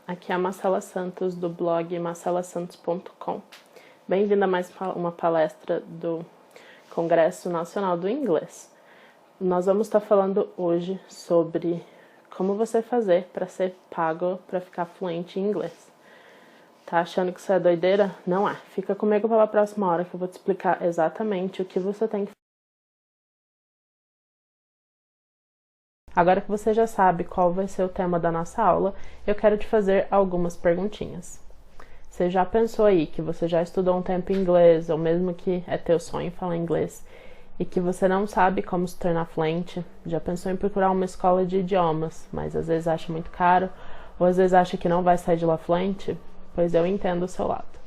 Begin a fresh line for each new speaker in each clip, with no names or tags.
aqui é a Marcela Santos do blog marcelasantos.com. Bem-vinda a mais uma palestra do Congresso Nacional do Inglês. Nós vamos estar falando hoje sobre como você fazer para ser pago para ficar fluente em inglês. Tá achando que isso é doideira? Não é. Fica comigo pela próxima hora que eu vou te explicar exatamente o que você tem que fazer. Agora que você já sabe qual vai ser o tema da nossa aula, eu quero te fazer algumas perguntinhas. Você já pensou aí que você já estudou um tempo em inglês, ou mesmo que é teu sonho falar inglês, e que você não sabe como se tornar fluente? Já pensou em procurar uma escola de idiomas, mas às vezes acha muito caro, ou às vezes acha que não vai sair de lá fluente? Pois eu entendo o seu lado.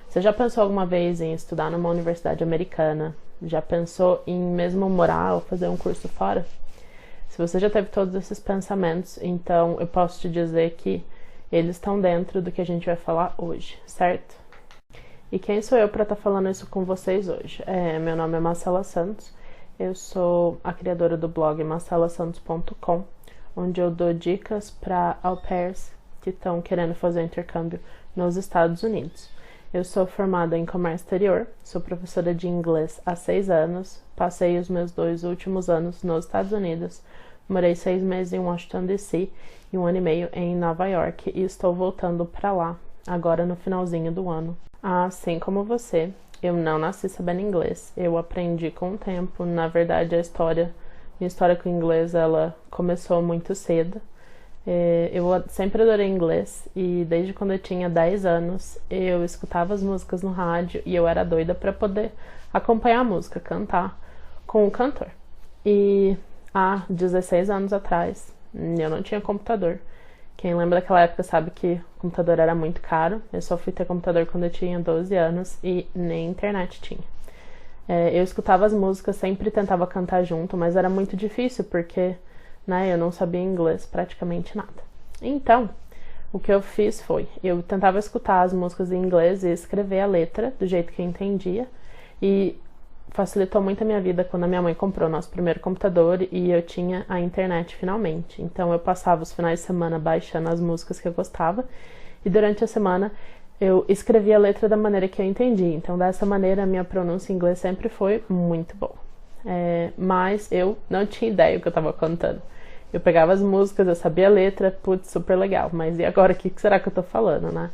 Você já pensou alguma vez em estudar numa universidade americana? Já pensou em mesmo morar ou fazer um curso fora? Se você já teve todos esses pensamentos, então eu posso te dizer que eles estão dentro do que a gente vai falar hoje, certo? E quem sou eu para estar falando isso com vocês hoje? Meu nome é Marcela Santos, eu sou a criadora do blog marcelasantos.com, onde eu dou dicas para au pairs que estão querendo fazer intercâmbio nos Estados Unidos. Eu sou formada em comércio exterior, sou professora de inglês há 6 anos, passei os meus 2 últimos anos nos Estados Unidos, morei 6 meses em Washington, D.C. e 1 ano e meio em Nova York e estou voltando para lá, agora no finalzinho do ano. Assim como você, eu não nasci sabendo inglês, eu aprendi com o tempo. Na verdade, minha história com o inglês, ela começou muito cedo. Eu sempre adorei inglês e desde quando eu tinha 10 anos eu escutava as músicas no rádio e eu era doida para poder acompanhar a música, cantar com o cantor. E há 16 anos atrás eu não tinha computador. Quem lembra daquela época sabe que o computador era muito caro. Eu só fui ter computador quando eu tinha 12 anos e nem internet tinha. Eu escutava as músicas, sempre tentava cantar junto, mas era muito difícil porque eu não sabia inglês praticamente nada. Então, o que eu fiz foi, eu tentava escutar as músicas em inglês e escrever a letra do jeito que eu entendia, e facilitou muito a minha vida quando a minha mãe comprou o nosso primeiro computador e eu tinha a internet finalmente. Então eu passava os finais de semana baixando as músicas que eu gostava e durante a semana eu escrevia a letra da maneira que eu entendi. Então dessa maneira a minha pronúncia em inglês sempre foi muito boa. Mas eu não tinha ideia do que eu estava cantando. Eu pegava as músicas, eu sabia a letra, putz, super legal, mas e agora o que será que eu tô falando, né?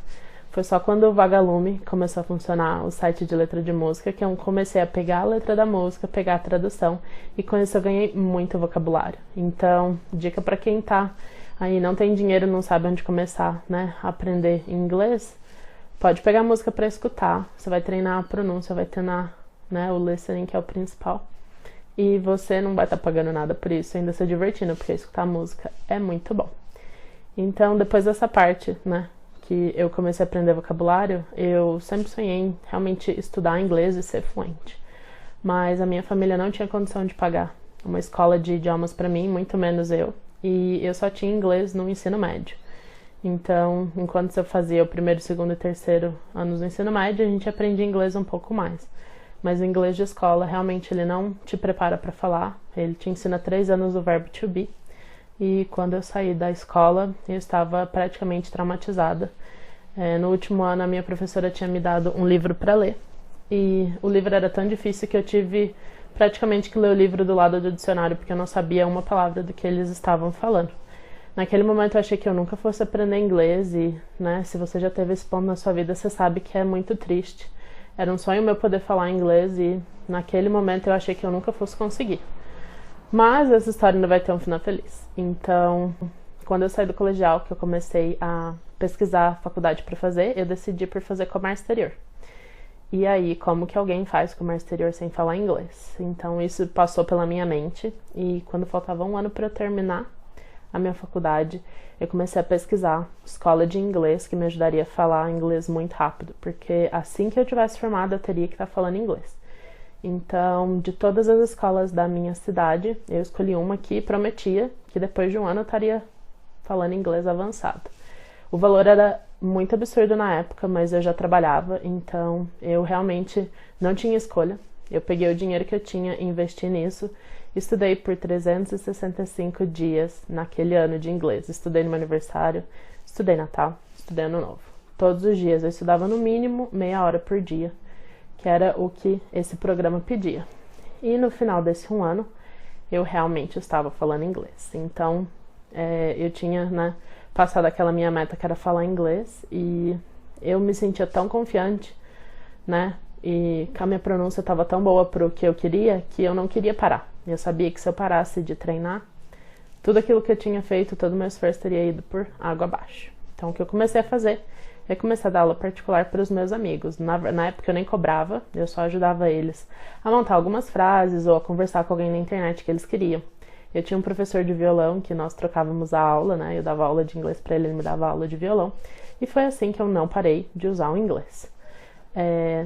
Foi só quando o Vagalume começou a funcionar, o site de letra de música, que eu comecei a pegar a letra da música, pegar a tradução, e com isso eu ganhei muito vocabulário. Então, dica pra quem tá aí, não tem dinheiro, não sabe onde começar, né, a aprender inglês, pode pegar a música pra escutar, você vai treinar a pronúncia, vai treinar, né, o listening, que é o principal. E você não vai estar pagando nada por isso, ainda se divertindo, porque escutar música é muito bom. Então, depois dessa parte, né, que eu comecei a aprender vocabulário, eu sempre sonhei em realmente estudar inglês e ser fluente. Mas a minha família não tinha condição de pagar uma escola de idiomas para mim, muito menos eu. E eu só tinha inglês no ensino médio. Então, enquanto eu fazia o primeiro, segundo e terceiro anos do ensino médio, a gente aprendia inglês um pouco mais. Mas o inglês de escola, realmente, ele não te prepara para falar. Ele te ensina 3 anos o verbo to be. E quando eu saí da escola, eu estava praticamente traumatizada. No último ano, a minha professora tinha me dado um livro para ler. E o livro era tão difícil que eu tive praticamente que ler o livro do lado do dicionário, porque eu não sabia uma palavra do que eles estavam falando. Naquele momento, eu achei que eu nunca fosse aprender inglês. E, né, se você já teve esse ponto na sua vida, você sabe que é muito triste. Era um sonho meu poder falar inglês e naquele momento eu achei que eu nunca fosse conseguir. Mas essa história ainda vai ter um final feliz. Então, quando eu saí do colegial, que eu comecei a pesquisar a faculdade para fazer, eu decidi por fazer comércio exterior. E aí, como que alguém faz comércio exterior sem falar inglês? Então, isso passou pela minha mente e quando faltava 1 ano para eu terminar a minha faculdade, eu comecei a pesquisar escola de inglês que me ajudaria a falar inglês muito rápido, porque assim que eu tivesse formada, eu teria que estar falando inglês. Então, de todas as escolas da minha cidade, eu escolhi uma que prometia que depois de 1 ano eu estaria falando inglês avançado. O valor era muito absurdo na época, mas eu já trabalhava, então eu realmente não tinha escolha. Eu peguei o dinheiro que eu tinha e investi nisso. Estudei por 365 dias naquele ano de inglês. Estudei no meu aniversário, estudei Natal, estudei Ano Novo. Todos os dias eu estudava no mínimo meia hora por dia, que era o que esse programa pedia. E no final desse um ano, eu realmente estava falando inglês. Então, eu tinha, né, passado aquela minha meta que era falar inglês e eu me sentia tão confiante, né, e que a minha pronúncia estava tão boa para o que eu queria, que eu não queria parar. Eu sabia que se eu parasse de treinar, tudo aquilo que eu tinha feito, todo o meu esforço teria ido por água abaixo. Então, o que eu comecei a fazer? Eu comecei a dar aula particular para os meus amigos. Na época eu nem cobrava, eu só ajudava eles a montar algumas frases ou a conversar com alguém na internet que eles queriam. Eu tinha um professor de violão que nós trocávamos a aula, né? Eu dava aula de inglês para ele, ele me dava aula de violão. E foi assim que eu não parei de usar o inglês.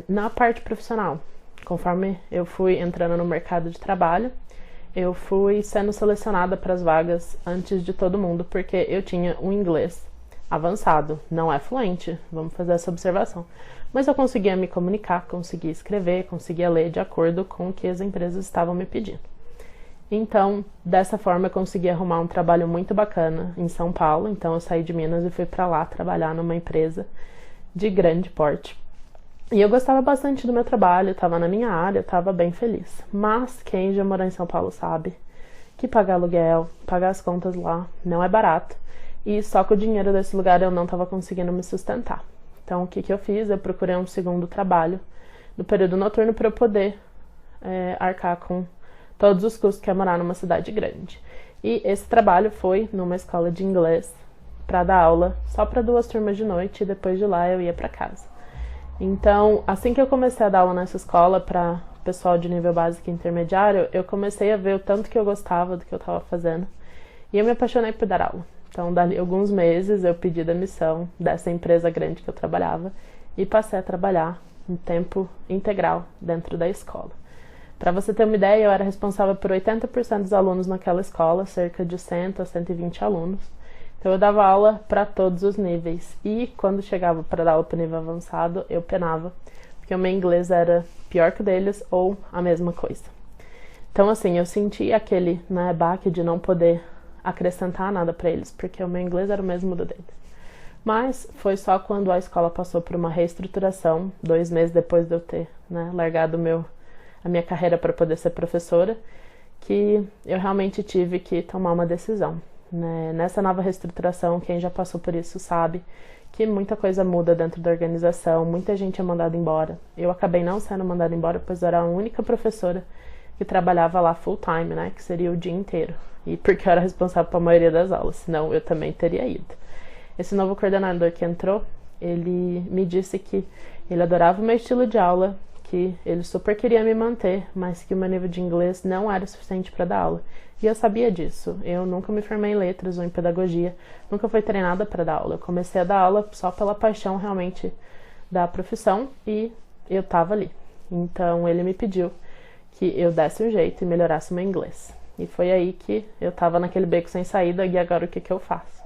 Na parte profissional, conforme eu fui entrando no mercado de trabalho, eu fui sendo selecionada para as vagas antes de todo mundo, porque eu tinha um inglês avançado, não é fluente, vamos fazer essa observação. Mas eu conseguia me comunicar, conseguia escrever, conseguia ler de acordo com o que as empresas estavam me pedindo. Então, dessa forma eu consegui arrumar um trabalho muito bacana em São Paulo. Então eu saí de Minas e fui para lá trabalhar numa empresa de grande porte. E eu gostava bastante do meu trabalho, estava na minha área, estava bem feliz. Mas quem já morou em São Paulo sabe que pagar aluguel, pagar as contas lá não é barato. E só com o dinheiro desse lugar eu não estava conseguindo me sustentar. Então o que eu fiz? Eu procurei um segundo trabalho no período noturno para eu poder arcar com todos os custos que é morar numa cidade grande. E esse trabalho foi numa escola de inglês para dar aula só para 2 turmas de noite e depois de lá eu ia para casa. Então, assim que eu comecei a dar aula nessa escola para pessoal de nível básico e intermediário, eu comecei a ver o tanto que eu gostava do que eu estava fazendo e eu me apaixonei por dar aula. Então, dali alguns meses eu pedi demissão dessa empresa grande que eu trabalhava e passei a trabalhar em tempo integral dentro da escola. Para você ter uma ideia, eu era responsável por 80% dos alunos naquela escola, cerca de 100 a 120 alunos. Então eu dava aula para todos os níveis e quando chegava para dar aula para o nível avançado, eu penava, porque o meu inglês era pior que o deles ou a mesma coisa. Então assim, eu senti aquele baque de não poder acrescentar nada para eles, porque o meu inglês era o mesmo do deles. Mas foi só quando a escola passou por uma reestruturação, 2 meses depois de eu ter largado a minha carreira para poder ser professora, que eu realmente tive que tomar uma decisão. Nessa nova reestruturação, quem já passou por isso sabe que muita coisa muda dentro da organização, muita gente é mandada embora. Eu acabei não sendo mandada embora, pois eu era a única professora que trabalhava lá full time, que seria o dia inteiro. E porque eu era responsável pela maioria das aulas, senão eu também teria ido. Esse novo coordenador que entrou, ele me disse que ele adorava o meu estilo de aula, que ele super queria me manter, mas que o meu nível de inglês não era o suficiente para dar aula. E eu sabia disso. Eu nunca me formei em letras ou em pedagogia, nunca fui treinada para dar aula. Eu comecei a dar aula só pela paixão realmente da profissão e eu estava ali. Então ele me pediu que eu desse um jeito e melhorasse o meu inglês. E foi aí que eu estava naquele beco sem saída e agora o que eu faço?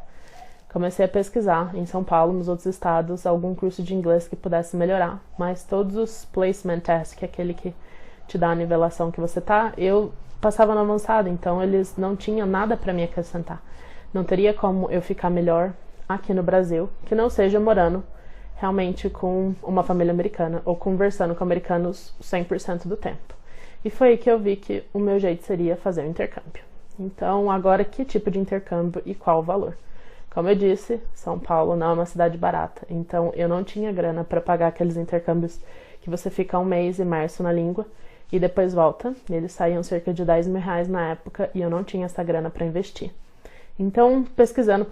Comecei a pesquisar em São Paulo, nos outros estados, algum curso de inglês que pudesse melhorar, mas todos os placement tests, que é aquele que te dá a nivelação que você tá, eu passava no avançado, então eles não tinham nada para me acrescentar. Não teria como eu ficar melhor aqui no Brasil, que não seja morando realmente com uma família americana ou conversando com americanos 100% do tempo. E foi aí que eu vi que o meu jeito seria fazer um intercâmbio. Então, agora, que tipo de intercâmbio e qual o valor? Como eu disse, São Paulo não é uma cidade barata, então eu não tinha grana para pagar aqueles intercâmbios que você fica um mês imerso na língua e depois volta. Eles saíam cerca de R$10.000 na época e eu não tinha essa grana para investir. Então, pesquisando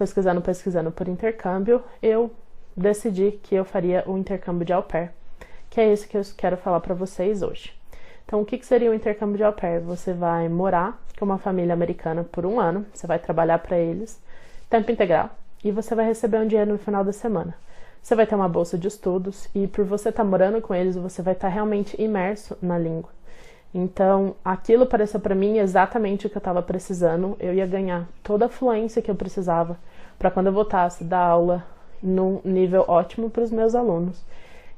por intercâmbio, eu decidi que eu faria o intercâmbio de au pair, que é esse que eu quero falar para vocês hoje. Então, o que seria o intercâmbio de au pair? Você vai morar com uma família americana por 1 ano, você vai trabalhar para eles, tempo integral, e você vai receber um dinheiro no final da semana. Você vai ter uma bolsa de estudos e por você estar morando com eles, você vai estar realmente imerso na língua. Então, aquilo pareceu para mim exatamente o que eu estava precisando. Eu ia ganhar toda a fluência que eu precisava para quando eu voltasse dar aula num nível ótimo para os meus alunos.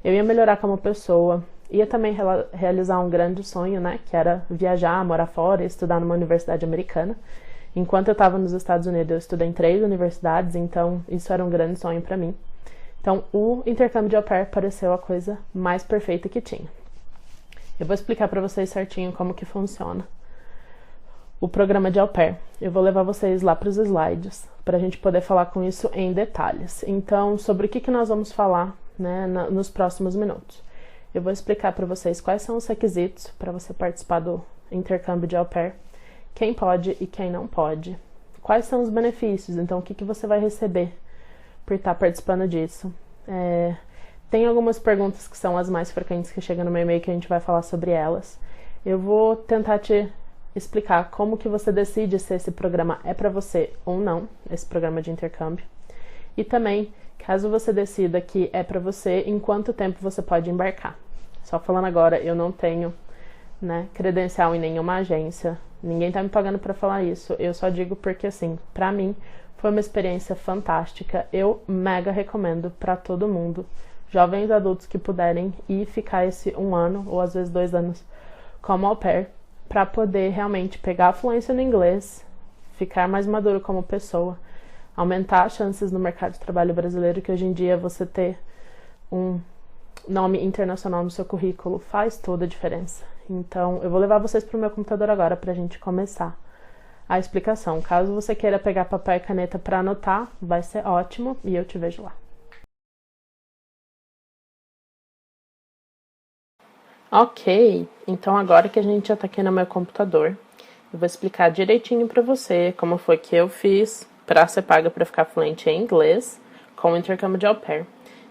Eu ia melhorar como pessoa, ia também realizar um grande sonho, que era viajar, morar fora e estudar numa universidade americana. Enquanto eu estava nos Estados Unidos, eu estudei em 3 universidades, então isso era um grande sonho para mim. Então, o intercâmbio de au pair pareceu a coisa mais perfeita que tinha. Eu vou explicar para vocês certinho como que funciona o programa de au pair. Eu vou levar vocês lá para os slides, para a gente poder falar com isso em detalhes. Então, sobre o que nós vamos falar, né, nos próximos minutos. Eu vou explicar para vocês quais são os requisitos para você participar do intercâmbio de au pair, quem pode e quem não pode, quais são os benefícios, então o que você vai receber por estar participando disso. Tem algumas perguntas que são as mais frequentes que chegam no meu e-mail que a gente vai falar sobre elas. Eu vou tentar te explicar como que você decide se esse programa é para você ou não, esse programa de intercâmbio. E também, caso você decida que é para você, em quanto tempo você pode embarcar. Só falando agora, eu não tenho, né, credencial em nenhuma agência, ninguém tá me pagando para falar isso, eu só digo porque, assim, pra mim, foi uma experiência fantástica, eu mega recomendo para todo mundo, jovens adultos que puderem ir ficar esse 1 ano, ou às vezes 2 anos, como au pair, para poder realmente pegar a fluência no inglês, ficar mais maduro como pessoa, aumentar as chances no mercado de trabalho brasileiro, que hoje em dia você ter um nome internacional no seu currículo faz toda a diferença. Então, eu vou levar vocês para o meu computador agora para a gente começar a explicação. Caso você queira pegar papel e caneta para anotar, vai ser ótimo e eu te vejo lá. Ok, então agora que a gente já tá aqui no meu computador, eu vou explicar direitinho pra você como foi que eu fiz pra ser paga pra ficar fluente em inglês com o intercâmbio de au pair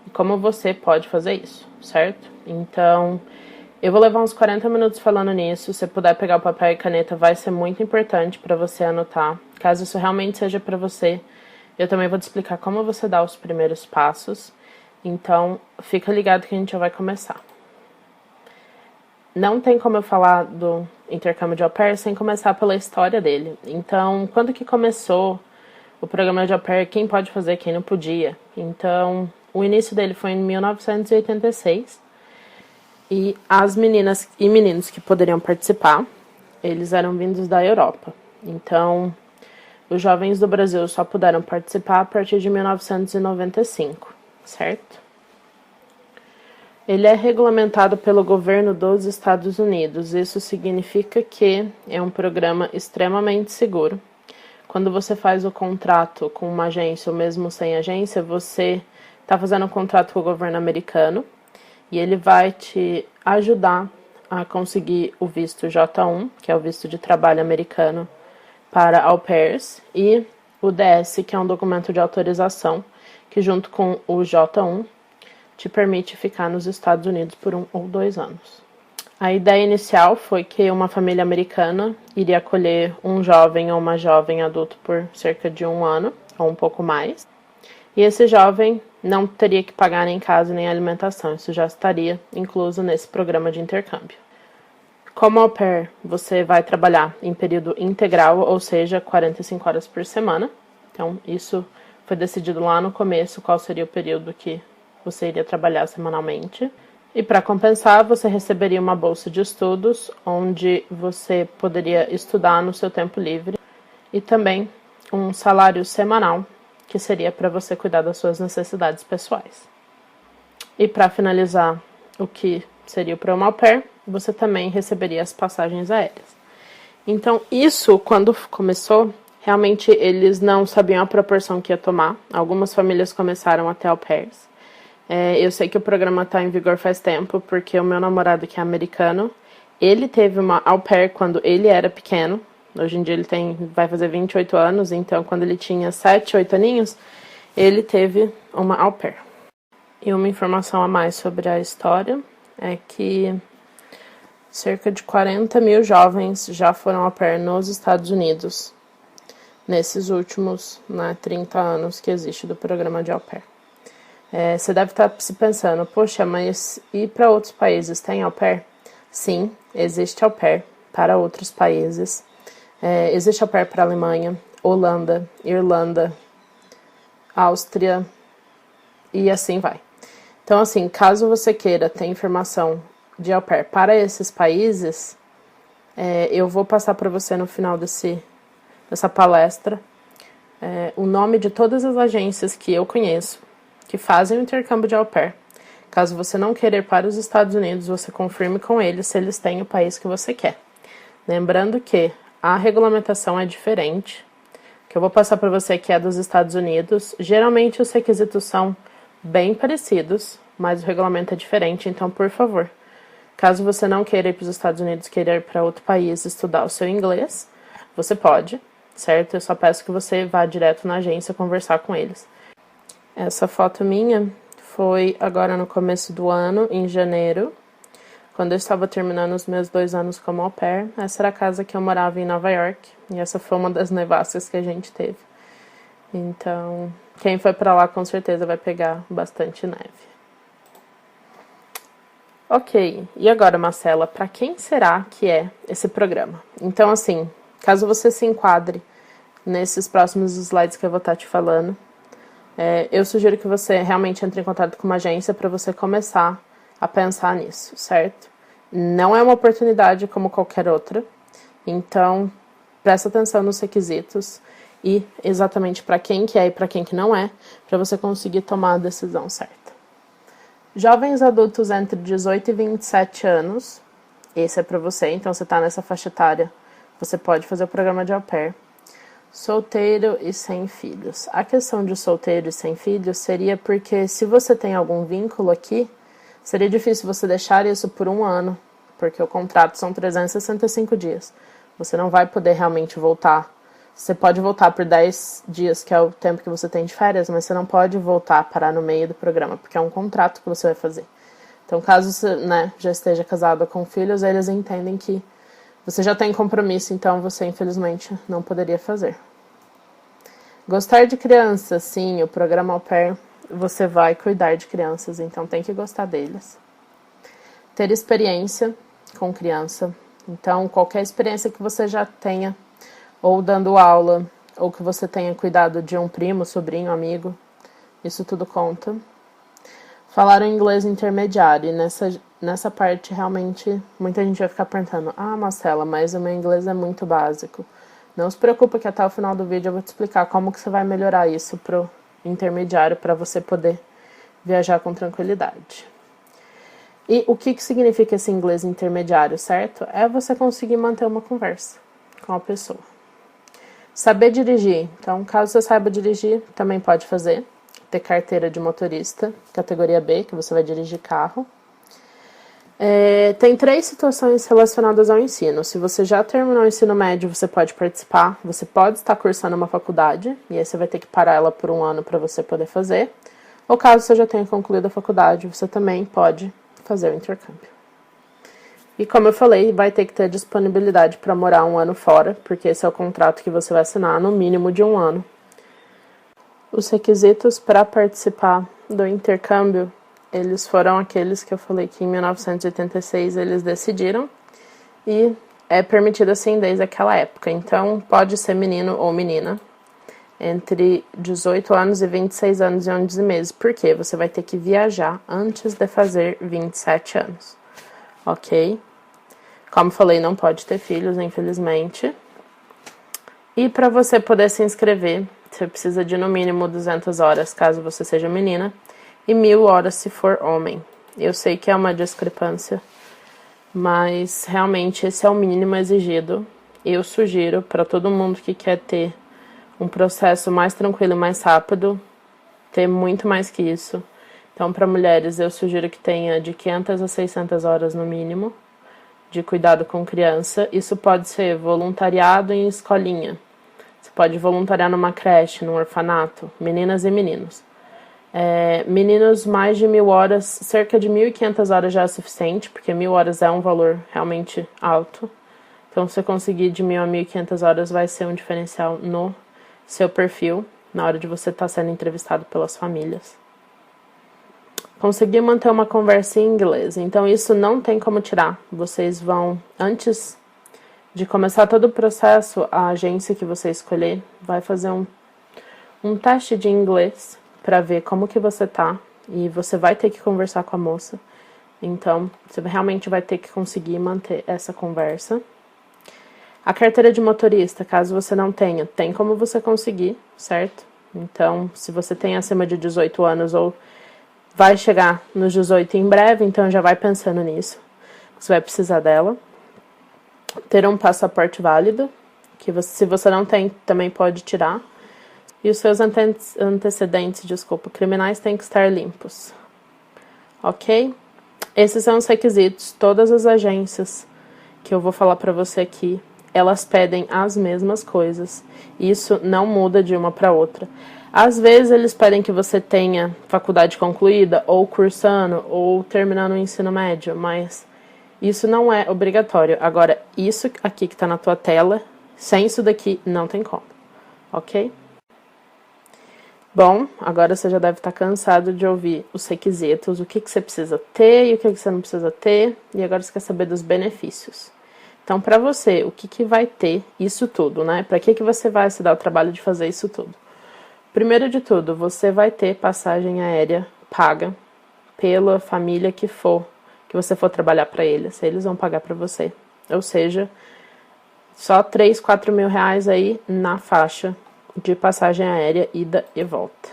e como você pode fazer isso, certo? Então, eu vou levar uns 40 minutos falando nisso. Se puder pegar o papel e caneta, vai ser muito importante pra você anotar. Caso isso realmente seja pra você, eu também vou te explicar como você dá os primeiros passos. Então, fica ligado que a gente já vai começar. Não tem como eu falar do intercâmbio de au pair sem começar pela história dele. Então, quando que começou o programa de au pair, quem pode fazer, quem não podia? Então, o início dele foi em 1986. E as meninas e meninos que poderiam participar, eles eram vindos da Europa. Então, os jovens do Brasil só puderam participar a partir de 1995, certo? Ele é regulamentado pelo governo dos Estados Unidos. Isso significa que é um programa extremamente seguro. Quando você faz o contrato com uma agência ou mesmo sem agência, você está fazendo um contrato com o governo americano e ele vai te ajudar a conseguir o visto J1, que é o visto de trabalho americano para au pairs, e o DS, que é um documento de autorização, que junto com o J1 te permite ficar nos Estados Unidos por 1 ou 2 anos. A ideia inicial foi que uma família americana iria acolher um jovem ou uma jovem adulto por cerca de 1 ano, ou um pouco mais, e esse jovem não teria que pagar nem casa nem alimentação, isso já estaria incluso nesse programa de intercâmbio. Como au pair, você vai trabalhar em período integral, ou seja, 45 horas por semana. Então, isso foi decidido lá no começo, qual seria o período que você iria trabalhar semanalmente. E para compensar, você receberia uma bolsa de estudos, onde você poderia estudar no seu tempo livre, e também um salário semanal, que seria para você cuidar das suas necessidades pessoais. E para finalizar o que seria o programa au pair, você também receberia as passagens aéreas. Então, isso, quando começou, realmente eles não sabiam a proporção que ia tomar. Algumas famílias começaram a ter au pairs. Eu sei que o programa está em vigor faz tempo, porque o meu namorado, que é americano, ele teve uma au pair quando ele era pequeno. Hoje em dia ele vai fazer 28 anos, então quando ele tinha 7, 8 aninhos, ele teve uma au pair. E uma informação a mais sobre a história é que cerca de 40 mil jovens já foram au pair nos Estados Unidos nesses últimos 30 anos que existe do programa de au pair. Você deve estar se pensando, poxa, mas e para outros países tem au pair? Sim, existe au pair para outros países. Existe au pair para a Alemanha, Holanda, Irlanda, Áustria e assim vai. Então, assim, caso você queira ter informação de au pair para esses países, eu vou passar para você no final dessa palestra o nome de todas as agências que eu conheço que fazem o intercâmbio de au pair. Caso você não queira ir para os Estados Unidos, você confirme com eles se eles têm o país que você quer. Lembrando que a regulamentação é diferente, que eu vou passar para você aqui é dos Estados Unidos. Geralmente os requisitos são bem parecidos, mas o regulamento é diferente, então, por favor, caso você não queira ir para os Estados Unidos, queira ir para outro país estudar o seu inglês, você pode, certo? Eu só peço que você vá direto na agência conversar com eles. Essa foto minha foi agora no começo do ano, em janeiro, quando eu estava terminando os meus 2 anos como au pair. Essa era a casa que eu morava em Nova York, e essa foi uma das nevascas que a gente teve. Então, quem foi pra lá com certeza vai pegar bastante neve. Ok, e agora, Marcela, para quem será que é esse programa? Então, assim, caso você se enquadre nesses próximos slides que eu vou estar te falando, eu sugiro que você realmente entre em contato com uma agência para você começar a pensar nisso, certo? Não é uma oportunidade como qualquer outra, então presta atenção nos requisitos e exatamente para quem que é e para quem que não é, para você conseguir tomar a decisão certa. Jovens adultos entre 18 e 27 anos, esse é para você, então você está nessa faixa etária, você pode fazer o programa de au pair. Solteiro e sem filhos. A questão de solteiro e sem filhos seria porque se você tem algum vínculo aqui, seria difícil você deixar isso por 1 ano, porque o contrato são 365 dias. Você não vai poder realmente voltar. Você pode voltar por 10 dias, que é o tempo que você tem de férias, mas você não pode voltar, parar no meio do programa, porque é um contrato que você vai fazer. Então, caso você, já esteja casado com filhos, eles entendem que você já tem compromisso, então você, infelizmente, não poderia fazer. Gostar de crianças, sim, o programa au pair, você vai cuidar de crianças, então tem que gostar deles. Ter experiência com criança, então qualquer experiência que você já tenha, ou dando aula, ou que você tenha cuidado de um primo, sobrinho, amigo, isso tudo conta. Falar o inglês intermediário, e nessa parte realmente muita gente vai ficar perguntando: Marcela, mas o meu inglês é muito básico. Não se preocupe que até o final do vídeo eu vou te explicar como que você vai melhorar isso pro intermediário para você poder viajar com tranquilidade. E o que significa esse inglês intermediário, certo? É você conseguir manter uma conversa com a pessoa. Saber dirigir. Então, caso você saiba dirigir, também pode fazer. Ter carteira de motorista, categoria B, que você vai dirigir carro. Tem 3 situações relacionadas ao ensino. Se você já terminou o ensino médio, você pode participar. Você pode estar cursando uma faculdade, e aí você vai ter que parar ela por 1 ano para você poder fazer. Ou caso você já tenha concluído a faculdade, você também pode fazer o intercâmbio. E como eu falei, vai ter que ter disponibilidade para morar 1 ano fora, porque esse é o contrato que você vai assinar, no mínimo de 1 ano. Os requisitos para participar do intercâmbio, eles foram aqueles que eu falei que em 1986 eles decidiram, e é permitido assim desde aquela época. Então, pode ser menino ou menina, entre 18 anos e 26 anos e 11 meses. Por quê? Você vai ter que viajar antes de fazer 27 anos, ok? Como falei, não pode ter filhos, infelizmente. E para você poder se inscrever, você precisa de no mínimo 200 horas, caso você seja menina, e 1.000 horas se for homem. Eu sei que é uma discrepância, mas realmente esse é o mínimo exigido. Eu sugiro para todo mundo que quer ter um processo mais tranquilo e mais rápido, ter muito mais que isso. Então, para mulheres, eu sugiro que tenha de 500 a 600 horas no mínimo de cuidado com criança. Isso pode ser voluntariado em escolinha. Você pode voluntariar numa creche, num orfanato, meninas e meninos. Meninos, mais de 1.000 horas, cerca de 1.500 horas já é suficiente, porque 1.000 horas é um valor realmente alto. Então, se você conseguir de 1.000 a 1.500 horas, vai ser um diferencial no seu perfil, na hora de você estar sendo entrevistado pelas famílias. Conseguir manter uma conversa em inglês. Então, isso não tem como tirar. Vocês vão, antes de começar todo o processo, a agência que você escolher vai fazer um teste de inglês para ver como que você tá. E você vai ter que conversar com a moça. Então, você realmente vai ter que conseguir manter essa conversa. A carteira de motorista, caso você não tenha, tem como você conseguir, certo? Então, se você tem acima de 18 anos ou vai chegar nos 18 em breve, então já vai pensando nisso. Você vai precisar dela. Ter um passaporte válido, que você, se você não tem, também pode tirar. E os seus antecedentes, criminais têm que estar limpos. Ok? Esses são os requisitos. Todas as agências que eu vou falar para você aqui, elas pedem as mesmas coisas. Isso não muda de uma para outra. Às vezes eles pedem que você tenha faculdade concluída, ou cursando, ou terminando o ensino médio, mas isso não é obrigatório. Agora, isso aqui que está na tua tela, sem isso daqui, não tem como. Ok? Bom, agora você já deve estar cansado de ouvir os requisitos, o que você precisa ter e o que você não precisa ter, e agora você quer saber dos benefícios. Então, para você, o que vai ter isso tudo, né? Para que você vai se dar o trabalho de fazer isso tudo? Primeiro de tudo, você vai ter passagem aérea paga pela família que você for trabalhar para eles. Eles vão pagar para você. Ou seja, só 3, 4 mil reais aí na faixa de passagem aérea, ida e volta.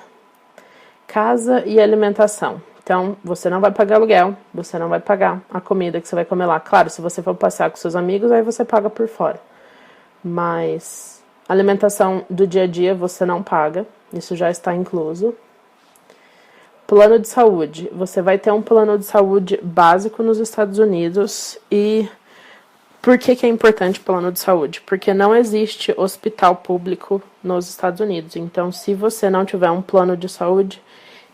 Casa e alimentação. Então, você não vai pagar aluguel, você não vai pagar a comida que você vai comer lá. Claro, se você for passear com seus amigos, aí você paga por fora. Mas alimentação do dia a dia você não paga, isso já está incluso. Plano de saúde. Você vai ter um plano de saúde básico nos Estados Unidos. E por que é importante o plano de saúde? Porque não existe hospital público nos Estados Unidos. Então, se você não tiver um plano de saúde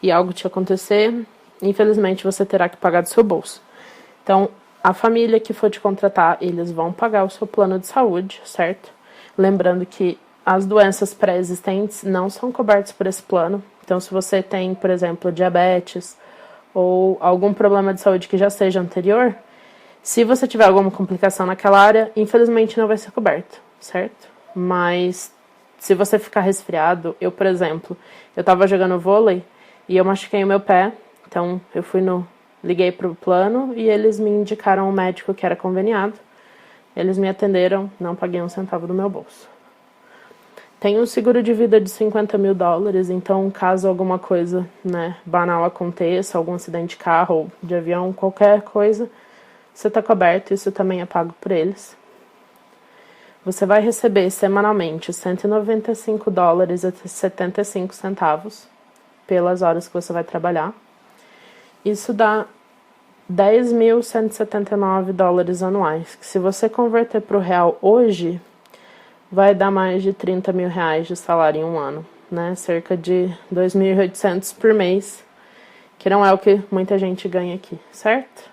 e algo te acontecer, infelizmente você terá que pagar do seu bolso. Então, a família que for te contratar, eles vão pagar o seu plano de saúde, certo? Lembrando que as doenças pré-existentes não são cobertas por esse plano. Então, se você tem, por exemplo, diabetes ou algum problema de saúde que já seja anterior, se você tiver alguma complicação naquela área, infelizmente não vai ser coberto, certo? Mas se você ficar resfriado, por exemplo, eu tava jogando vôlei e eu machuquei o meu pé, então eu liguei pro plano e eles me indicaram um médico que era conveniado. Eles me atenderam, não paguei um centavo do meu bolso. Tem um seguro de vida de $50 mil, então caso alguma coisa, né, banal aconteça, algum acidente de carro ou de avião, qualquer coisa, você está coberto, isso também é pago por eles. Você vai receber semanalmente $195,75 pelas horas que você vai trabalhar. Isso dá $10.179 anuais, que se você converter para o real hoje, vai dar mais de 30 mil reais de salário em um ano, né? Cerca de 2.800 por mês, que não é o que muita gente ganha aqui, certo?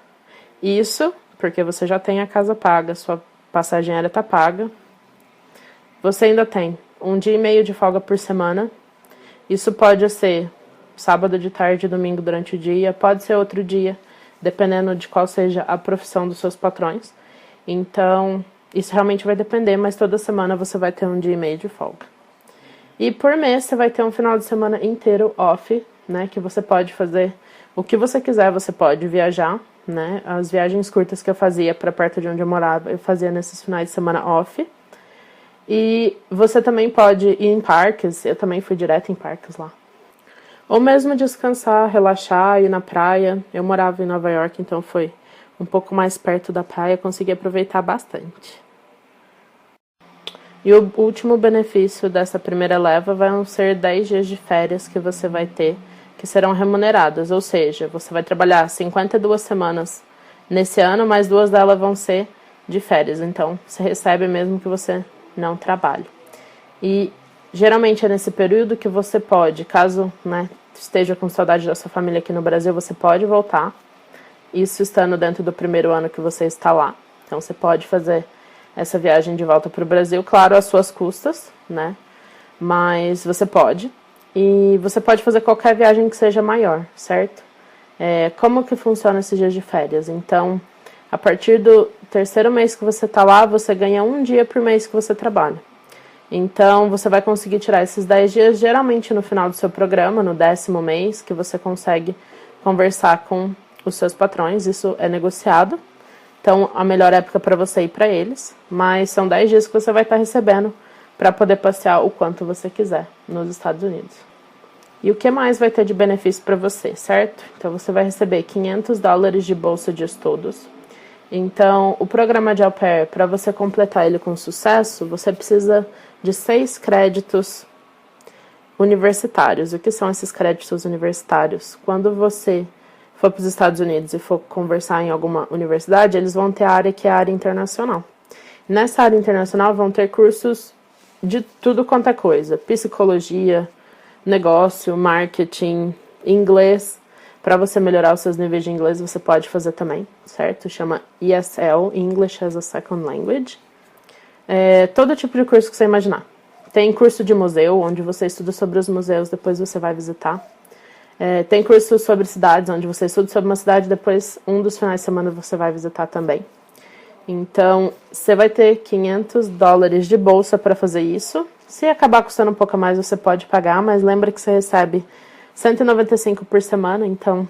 Isso porque você já tem a casa paga, sua passagem aérea está paga. Você ainda tem 1 dia e meio de folga por semana. Isso pode ser sábado de tarde, domingo durante o dia, pode ser outro dia, dependendo de qual seja a profissão dos seus patrões. Então, isso realmente vai depender, mas toda semana você vai ter 1 dia e meio de folga. E por mês você vai ter um final de semana inteiro off, né? Que você pode fazer o que você quiser, você pode viajar, né? As viagens curtas que eu fazia para perto de onde eu morava, eu fazia nesses finais de semana off. E você também pode ir em parques, eu também fui direto em parques lá. Ou mesmo descansar, relaxar, ir na praia. Eu morava em Nova York, então foi um pouco mais perto da praia, consegui aproveitar bastante. E o último benefício dessa primeira leva vão ser 10 dias de férias que você vai ter, que serão remuneradas, ou seja, você vai trabalhar 52 semanas nesse ano, mas 2 delas vão ser de férias, então você recebe mesmo que você não trabalhe. E geralmente é nesse período que você pode, caso, né, esteja com saudade da sua família aqui no Brasil, você pode voltar, isso estando dentro do primeiro ano que você está lá. Então você pode fazer essa viagem de volta para o Brasil, claro, às suas custas, né? Mas você pode. E você pode fazer qualquer viagem que seja maior, certo? Como que funciona esses dias de férias? Então, a partir do 3º mês que você está lá, você ganha 1 dia por mês que você trabalha. Então, você vai conseguir tirar esses 10 dias, geralmente no final do seu programa, no 10º mês, que você consegue conversar com os seus patrões, isso é negociado. Então, a melhor época para você ir para eles, mas são 10 dias que você vai estar recebendo para poder passear o quanto você quiser nos Estados Unidos. E o que mais vai ter de benefício para você, certo? Então, você vai receber $500 de bolsa de estudos. Então, o programa de au pair, para você completar ele com sucesso, você precisa de 6 créditos universitários. O que são esses créditos universitários? Quando você for para os Estados Unidos e for conversar em alguma universidade, eles vão ter a área que é a área internacional. Nessa área internacional vão ter cursos de tudo quanto é coisa. Psicologia, negócio, marketing, inglês. Para você melhorar os seus níveis de inglês, você pode fazer também, certo? Chama ESL, English as a Second Language. Todo tipo de curso que você imaginar. Tem curso de museu, onde você estuda sobre os museus, depois você vai visitar. Tem curso sobre cidades, onde você estuda sobre uma cidade, depois um dos finais de semana você vai visitar também. Então, você vai ter $500 de bolsa para fazer isso. Se acabar custando um pouco mais, você pode pagar, mas lembra que você recebe 195 por semana, então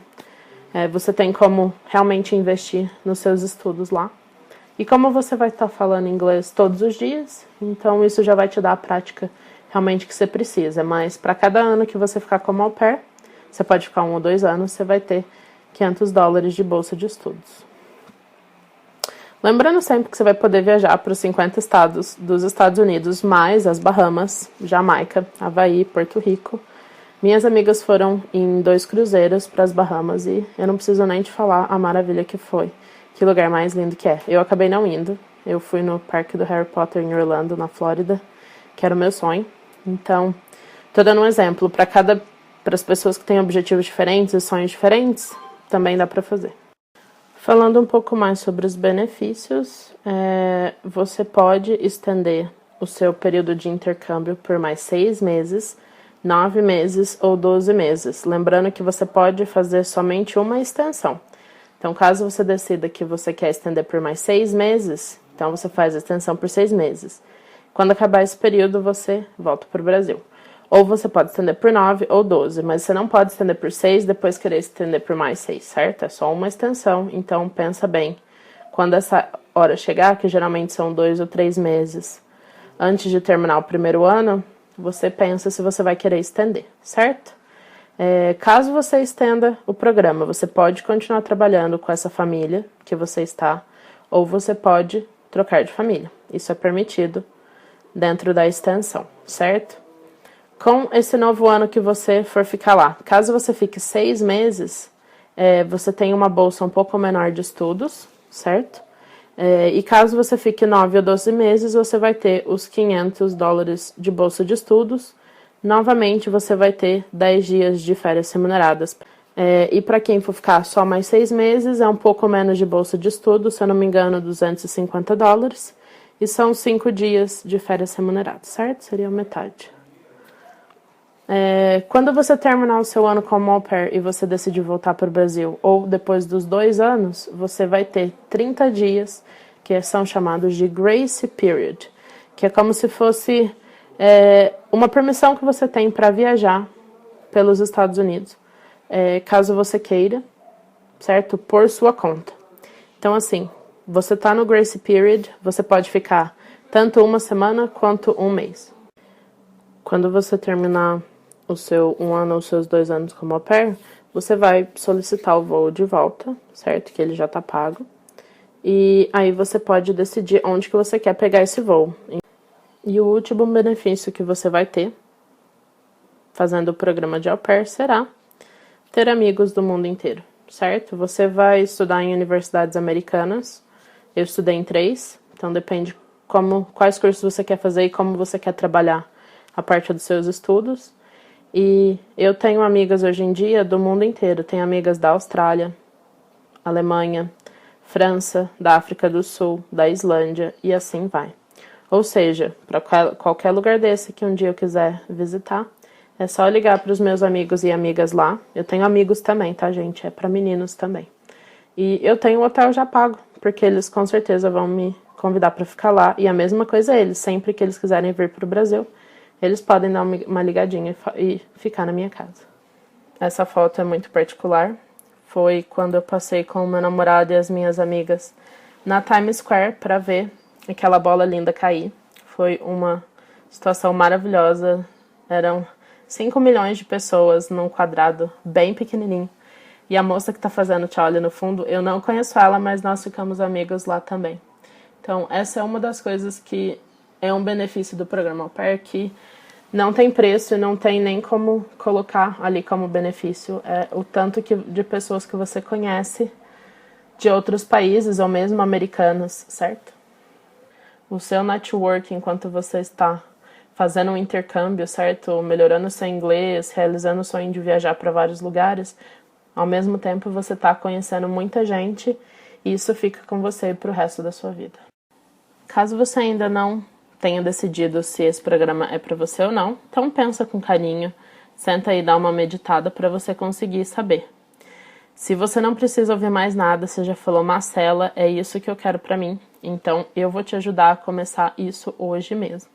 você tem como realmente investir nos seus estudos lá. E como você vai estar falando inglês todos os dias, então isso já vai te dar a prática realmente que você precisa. Mas para cada ano que você ficar como au pair, você pode ficar 1 ou 2 anos, você vai ter $500 de bolsa de estudos. Lembrando sempre que você vai poder viajar para os 50 estados dos Estados Unidos, mais as Bahamas, Jamaica, Havaí, Porto Rico. Minhas amigas foram em 2 cruzeiros para as Bahamas e eu não preciso nem te falar a maravilha que foi. Que lugar mais lindo que é. Eu acabei não indo. Eu fui no parque do Harry Potter em Orlando, na Flórida, que era o meu sonho. Então, tô dando um exemplo. Para as pessoas que têm objetivos diferentes e sonhos diferentes, também dá para fazer. Falando um pouco mais sobre os benefícios, você pode estender o seu período de intercâmbio por mais 6 meses, 9 meses ou 12 meses. Lembrando que você pode fazer somente uma extensão. Então, caso você decida que você quer estender por mais 6 meses, então você faz a extensão por 6 meses. Quando acabar esse período, você volta para o Brasil. Ou você pode estender por 9 ou 12, mas você não pode estender por 6 e depois querer estender por mais 6, certo? É só uma extensão, então pensa bem. Quando essa hora chegar, que geralmente são 2 ou 3 meses, antes de terminar o primeiro ano, você pensa se você vai querer estender, certo? Caso você estenda o programa, você pode continuar trabalhando com essa família que você está, ou você pode trocar de família. Isso é permitido dentro da extensão, certo? Com esse novo ano que você for ficar lá, caso você fique 6 meses, você tem uma bolsa um pouco menor de estudos, certo? E caso você fique 9 ou 12 meses, você vai ter os $500 de bolsa de estudos. Novamente, você vai ter 10 dias de férias remuneradas. E para quem for ficar só mais 6 meses, é um pouco menos de bolsa de estudo, se eu não me engano, $250. E são 5 dias de férias remuneradas, certo? Seria metade. Quando você terminar o seu ano como au pair e você decidir voltar para o Brasil, ou depois dos 2 anos, você vai ter 30 dias, que são chamados de Grace Period, que é como se fosse uma permissão que você tem para viajar pelos Estados Unidos, caso você queira, certo? Por sua conta. Então, assim, você está no Grace Period, você pode ficar tanto 1 semana quanto 1 mês. Quando você terminar o seu 1 ano ou os seus 2 anos como au pair, você vai solicitar o voo de volta, certo? Que ele já está pago. E aí você pode decidir onde que você quer pegar esse voo. E o último benefício que você vai ter fazendo o programa de au pair será ter amigos do mundo inteiro, certo? Você vai estudar em universidades americanas. Eu estudei em 3, então depende quais cursos você quer fazer e como você quer trabalhar a parte dos seus estudos. E eu tenho amigas hoje em dia do mundo inteiro. Tenho amigas da Austrália, Alemanha, França, da África do Sul, da Islândia e assim vai. Ou seja, para qualquer lugar desse que um dia eu quiser visitar, é só ligar para os meus amigos e amigas lá. Eu tenho amigos também, tá, gente? É para meninos também. E eu tenho um hotel já pago, porque eles com certeza vão me convidar para ficar lá. E a mesma coisa eles, sempre que eles quiserem vir para o Brasil, eles podem dar uma ligadinha e ficar na minha casa. Essa foto é muito particular. Foi quando eu passei com o meu namorado e as minhas amigas na Times Square para ver aquela bola linda cair. Foi uma situação maravilhosa. Eram 5 milhões de pessoas num quadrado bem pequenininho. E a moça que tá fazendo tchau ali no fundo, eu não conheço ela, mas nós ficamos amigos lá também. Então, essa é uma das coisas que é um benefício do programa Au Pair, que não tem preço e não tem nem como colocar ali como benefício. É o tanto de pessoas que você conhece de outros países ou mesmo americanos, certo? O seu network enquanto você está fazendo um intercâmbio, certo? Melhorando seu inglês, realizando o sonho de viajar para vários lugares, ao mesmo tempo você está conhecendo muita gente e isso fica com você para o resto da sua vida. Caso você ainda não tenha decidido se esse programa é para você ou não, então pensa com carinho, senta aí e dá uma meditada para você conseguir saber. Se você não precisa ouvir mais nada, você já falou, Marcela, é isso que eu quero para mim, então eu vou te ajudar a começar isso hoje mesmo.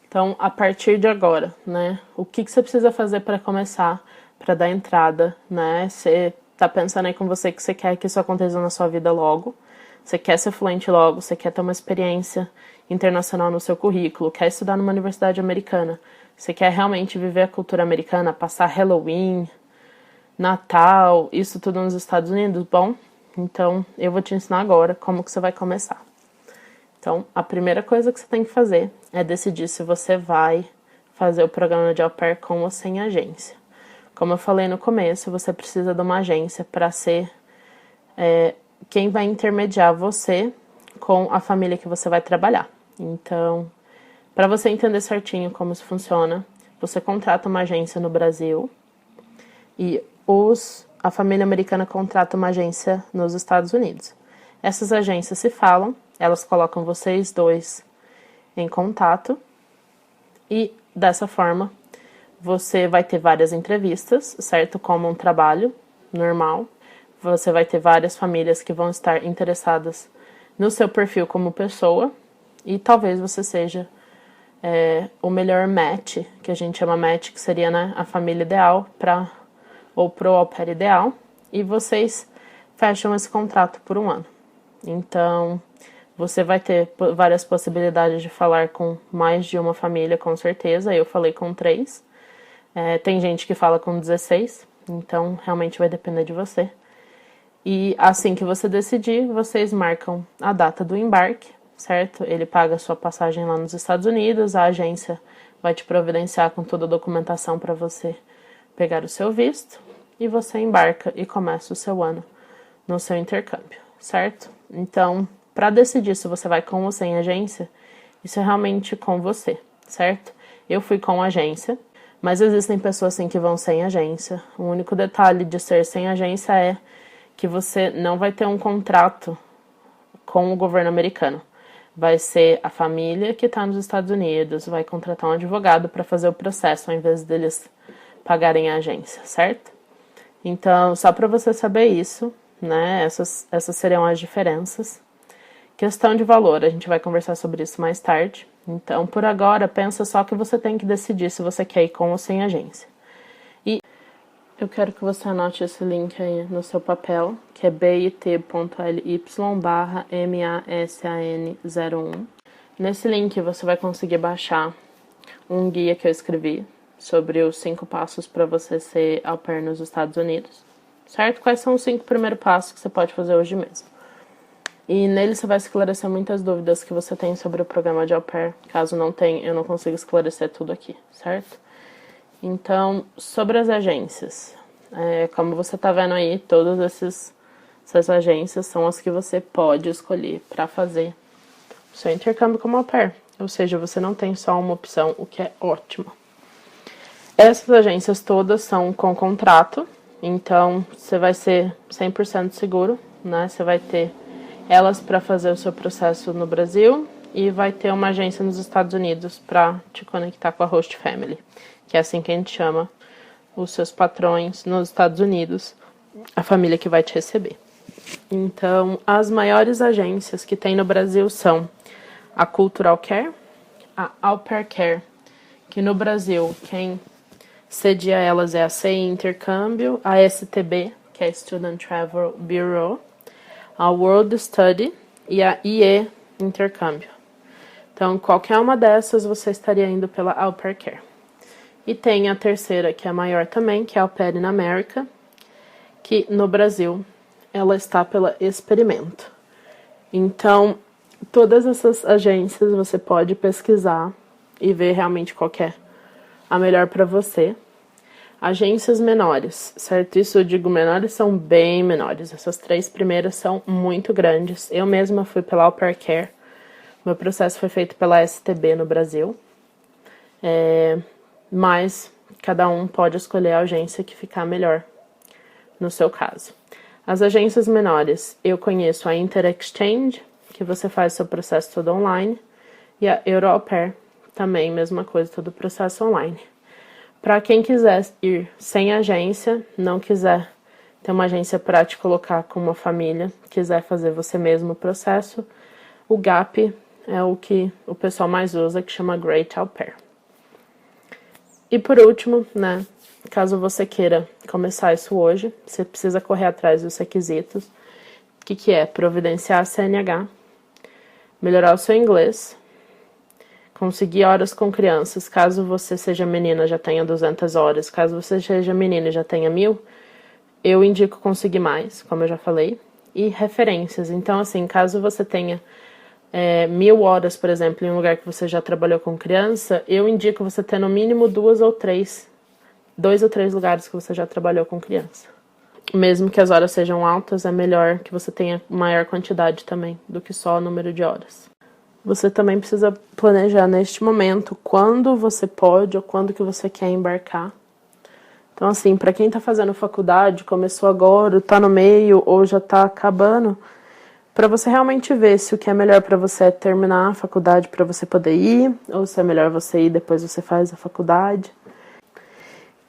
Então, a partir de agora, né, o que você precisa fazer para começar, para dar entrada, né? Você tá pensando aí com você que você quer que isso aconteça na sua vida logo, você quer ser fluente logo, você quer ter uma experiência internacional no seu currículo, quer estudar numa universidade americana, você quer realmente viver a cultura americana, passar Halloween, Natal, isso tudo nos Estados Unidos, bom? Então, eu vou te ensinar agora como que você vai começar. Então, a primeira coisa que você tem que fazer é decidir se você vai fazer o programa de au pair com ou sem agência. Como eu falei no começo, você precisa de uma agência para ser quem vai intermediar você com a família que você vai trabalhar. Então, para você entender certinho como isso funciona, você contrata uma agência no Brasil e a família americana contrata uma agência nos Estados Unidos. Essas agências se falam, elas colocam vocês dois em contato e dessa forma você vai ter várias entrevistas, certo? Como um trabalho normal. Você vai ter várias famílias que vão estar interessadas no seu perfil como pessoa e talvez você seja o melhor match, que a gente chama match, que seria, né, a família ideal ou pro au pair ideal, e vocês fecham esse contrato por 1 ano. Então, você vai ter várias possibilidades de falar com mais de uma família, com certeza. Eu falei com 3. Tem gente que fala com 16, então realmente vai depender de você. E assim que você decidir, vocês marcam a data do embarque, certo? Ele paga a sua passagem lá nos Estados Unidos, a agência vai te providenciar com toda a documentação para você pegar o seu visto, e você embarca e começa o seu ano no seu intercâmbio, certo? Então, para decidir se você vai com ou sem agência, isso é realmente com você, certo? Eu fui com agência, mas existem pessoas assim que vão sem agência. O único detalhe de ser sem agência é que você não vai ter um contrato com o governo americano. Vai ser a família que está nos Estados Unidos, vai contratar um advogado para fazer o processo, ao invés deles pagarem a agência, certo? Então, só para você saber isso, né? Essas seriam as diferenças. Questão de valor, a gente vai conversar sobre isso mais tarde. Então, por agora, pensa só que você tem que decidir se você quer ir com ou sem agência. E eu quero que você anote esse link aí no seu papel, que é bit.ly/MASAN01. Nesse link você vai conseguir baixar um guia que eu escrevi sobre os 5 passos para você ser au pair nos Estados Unidos, certo? Quais são os 5 primeiros passos que você pode fazer hoje mesmo? E nele você vai esclarecer muitas dúvidas que você tem sobre o programa de au pair. Caso não tenha, eu não consigo esclarecer tudo aqui, certo? Então, sobre as agências. Como você tá vendo aí, todas essas agências são as que você pode escolher para fazer o seu intercâmbio como au pair. Ou seja, você não tem só uma opção, o que é ótimo. Essas agências todas são com contrato, então você vai ser 100% seguro, né? Você vai ter elas para fazer o seu processo no Brasil e vai ter uma agência nos Estados Unidos para te conectar com a host family, que é assim que a gente chama os seus patrões nos Estados Unidos, a família que vai te receber. Então, as maiores agências que tem no Brasil são a Cultural Care, a Au Pair Care, que no Brasil quem cedia elas é a CI Intercâmbio, a STB, que é a Student Travel Bureau, a World Study e a IE Intercâmbio. Então, qualquer uma dessas você estaria indo pela Au Pair Care. E tem a terceira, que é a maior também, que é a Au Pair in America, que no Brasil ela está pela Experimento. Então, todas essas agências você pode pesquisar e ver realmente qual é a melhor para você. Agências menores, certo? Isso eu digo menores, são bem menores. Essas 3 primeiras são muito grandes. Eu mesma fui pela Au Pair Care. Meu processo foi feito pela STB no Brasil. Mas cada um pode escolher a agência que ficar melhor no seu caso. As agências menores, eu conheço a Interexchange, que você faz seu processo todo online, e a Euro Au Pair, também mesma coisa, todo o processo online. Para quem quiser ir sem agência, não quiser ter uma agência para te colocar com uma família, quiser fazer você mesmo o processo, o GAP é o que o pessoal mais usa, que chama Great Au Pair. E por último, né, caso você queira começar isso hoje, você precisa correr atrás dos requisitos, que é providenciar a CNH, melhorar o seu inglês, conseguir horas com crianças, caso você seja menina já tenha 200 horas, caso você seja menina e já tenha 1.000, eu indico conseguir mais, como eu já falei, e referências. Então, assim, caso você tenha 1.000 horas, por exemplo, em um lugar que você já trabalhou com criança, eu indico você ter no mínimo 2 ou 3 lugares que você já trabalhou com criança. Mesmo que as horas sejam altas, é melhor que você tenha maior quantidade também do que só o número de horas. Você também precisa planejar neste momento quando você pode ou quando que você quer embarcar. Então, assim, para quem tá fazendo faculdade, começou agora, tá no meio ou já tá acabando, para você realmente ver se o que é melhor para você é terminar a faculdade para você poder ir, ou se é melhor você ir depois você faz a faculdade.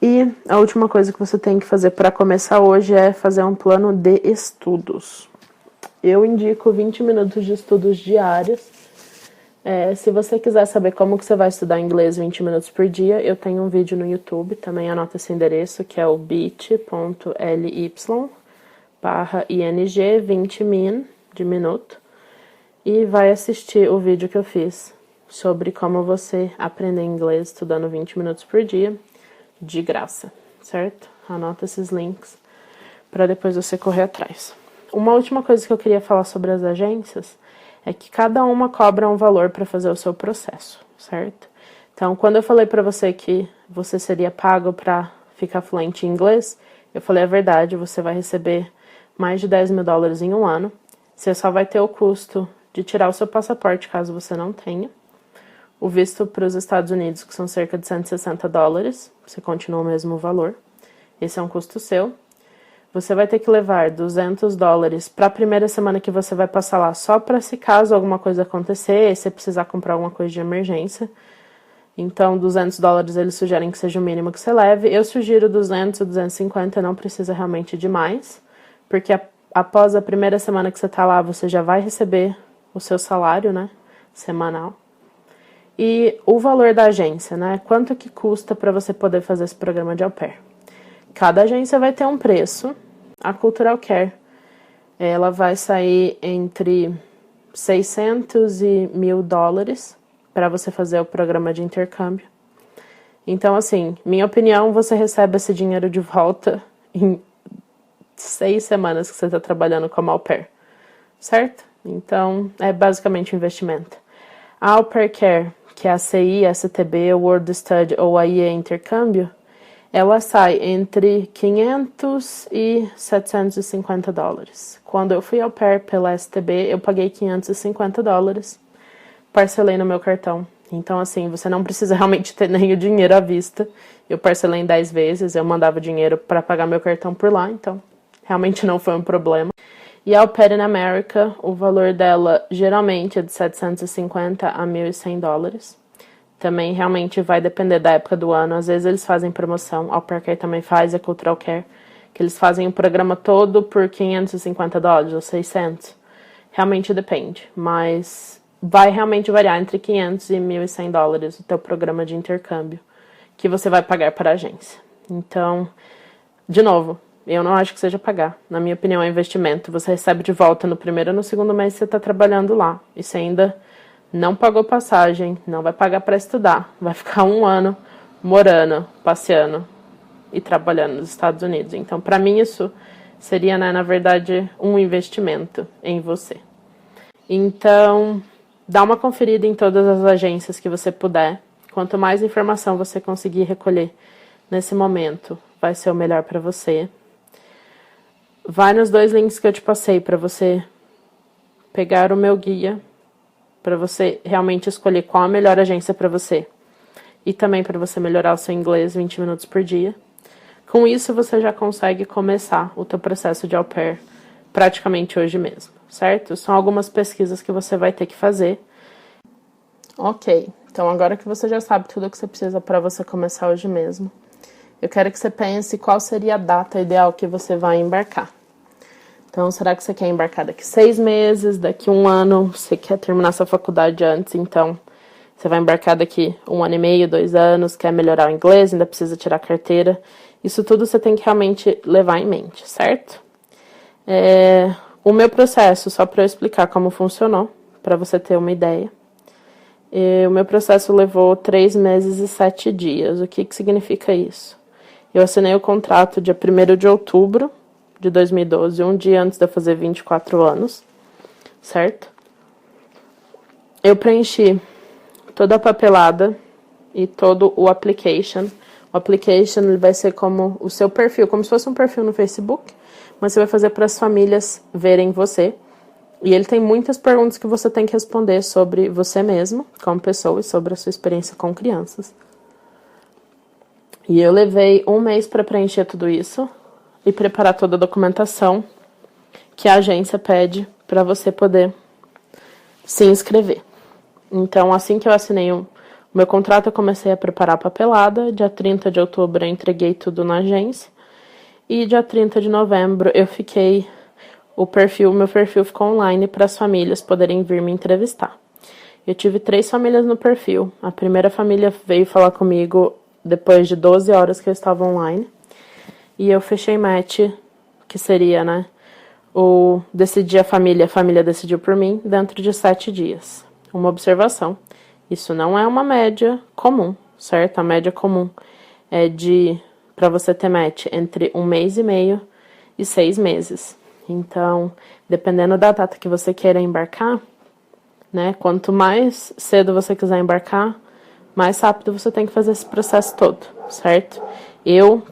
E a última coisa que você tem que fazer para começar hoje é fazer um plano de estudos. Eu indico 20 minutos de estudos diários. Se você quiser saber como que você vai estudar inglês 20 minutos por dia, eu tenho um vídeo no YouTube, também anota esse endereço, que é o bit.ly/ing20min, de minuto, e vai assistir o vídeo que eu fiz sobre como você aprender inglês estudando 20 minutos por dia, de graça, certo? Anota esses links para depois você correr atrás. Uma última coisa que eu queria falar sobre as agências é que cada uma cobra um valor para fazer o seu processo, certo? Então, quando eu falei para você que você seria pago para ficar fluente em inglês, eu falei a verdade, você vai receber mais de $10.000 em um ano. Você só vai ter o custo de tirar o seu passaporte, caso você não tenha. O visto para os Estados Unidos, que são cerca de $160, você continua o mesmo valor. Esse é um custo seu. Você vai ter que levar $200 para a primeira semana que você vai passar lá, só para se caso alguma coisa acontecer, você precisar comprar alguma coisa de emergência. Então, $200 eles sugerem que seja o mínimo que você leve. Eu sugiro 200 ou 250, não precisa realmente de mais, porque após a primeira semana que você tá lá, você já vai receber o seu salário, né, semanal. E o valor da agência, né, quanto que custa para você poder fazer esse programa de au pair. Cada agência vai ter um preço. A Cultural Care, ela vai sair entre $600 e $1.000 para você fazer o programa de intercâmbio. Então, assim, minha opinião, você recebe esse dinheiro de volta em 6 semanas que você está trabalhando como au pair, certo? Então, é basicamente um investimento. A Au Pair Care, que é a CI, a STB, o World Study ou a IE Intercâmbio, ela sai entre $500 e $750. Quando eu fui au pair pela STB, eu paguei $550, parcelei no meu cartão. Então, assim, você não precisa realmente ter nem o dinheiro à vista. Eu parcelei em 10 vezes, eu mandava dinheiro para pagar meu cartão por lá, então realmente não foi um problema. E a Au Pair in America, o valor dela geralmente é de $750 a $1.100. Também realmente vai depender da época do ano. Às vezes eles fazem promoção. A Au Pair Care também faz, a Cultural Care, que eles fazem o programa todo por $550 ou 600. Realmente depende, mas vai realmente variar entre $500 e $1.100 o teu programa de intercâmbio que você vai pagar para a agência. Então, de novo, eu não acho que seja pagar. Na minha opinião, é investimento. Você recebe de volta no primeiro ou no segundo mês que você está trabalhando lá. E você ainda não pagou passagem, não vai pagar para estudar, vai ficar 1 ano morando, passeando e trabalhando nos Estados Unidos. Então, para mim, isso seria, né, na verdade, um investimento em você. Então, dá uma conferida em todas as agências que você puder. Quanto mais informação você conseguir recolher nesse momento, vai ser o melhor para você. Vai nos 2 links que eu te passei para você pegar o meu guia, para você realmente escolher qual a melhor agência para você. E também para você melhorar o seu inglês 20 minutos por dia. Com isso, você já consegue começar o teu processo de au pair praticamente hoje mesmo, certo? São algumas pesquisas que você vai ter que fazer. Ok, então agora que você já sabe tudo o que você precisa para você começar hoje mesmo, eu quero que você pense qual seria a data ideal que você vai embarcar. Então, será que você quer embarcar daqui 6 meses, daqui 1 ano? Você quer terminar sua faculdade antes, então você vai embarcar daqui 1 ano e meio, 2 anos, quer melhorar o inglês, ainda precisa tirar carteira. Isso tudo você tem que realmente levar em mente, certo? O meu processo, só para eu explicar como funcionou, para você ter uma ideia. O meu processo levou 3 meses e 7 dias. O que significa isso? Eu assinei o contrato dia 1º de outubro de 2012, um dia antes de eu fazer 24 anos, certo? Eu preenchi toda a papelada e todo o application. O application ele vai ser como o seu perfil, como se fosse um perfil no Facebook, mas você vai fazer para as famílias verem você. E ele tem muitas perguntas que você tem que responder sobre você mesmo, como pessoa, e sobre a sua experiência com crianças. E eu levei 1 mês para preencher tudo isso e preparar toda a documentação que a agência pede para você poder se inscrever. Então, assim que eu assinei o meu contrato, eu comecei a preparar a papelada. Dia 30 de outubro eu entreguei tudo na agência. E dia 30 de novembro eu fiquei... meu perfil ficou online para as famílias poderem vir me entrevistar. Eu tive 3 famílias no perfil. A primeira família veio falar comigo depois de 12 horas que eu estava online. E eu fechei match, que seria, né? Decidi a família decidiu por mim dentro de 7 dias. Uma observação. Isso não é uma média comum, certo? A média comum é para você ter match entre 1 mês e meio e 6 meses. Então, dependendo da data que você queira embarcar, né? Quanto mais cedo você quiser embarcar, mais rápido você tem que fazer esse processo todo, certo?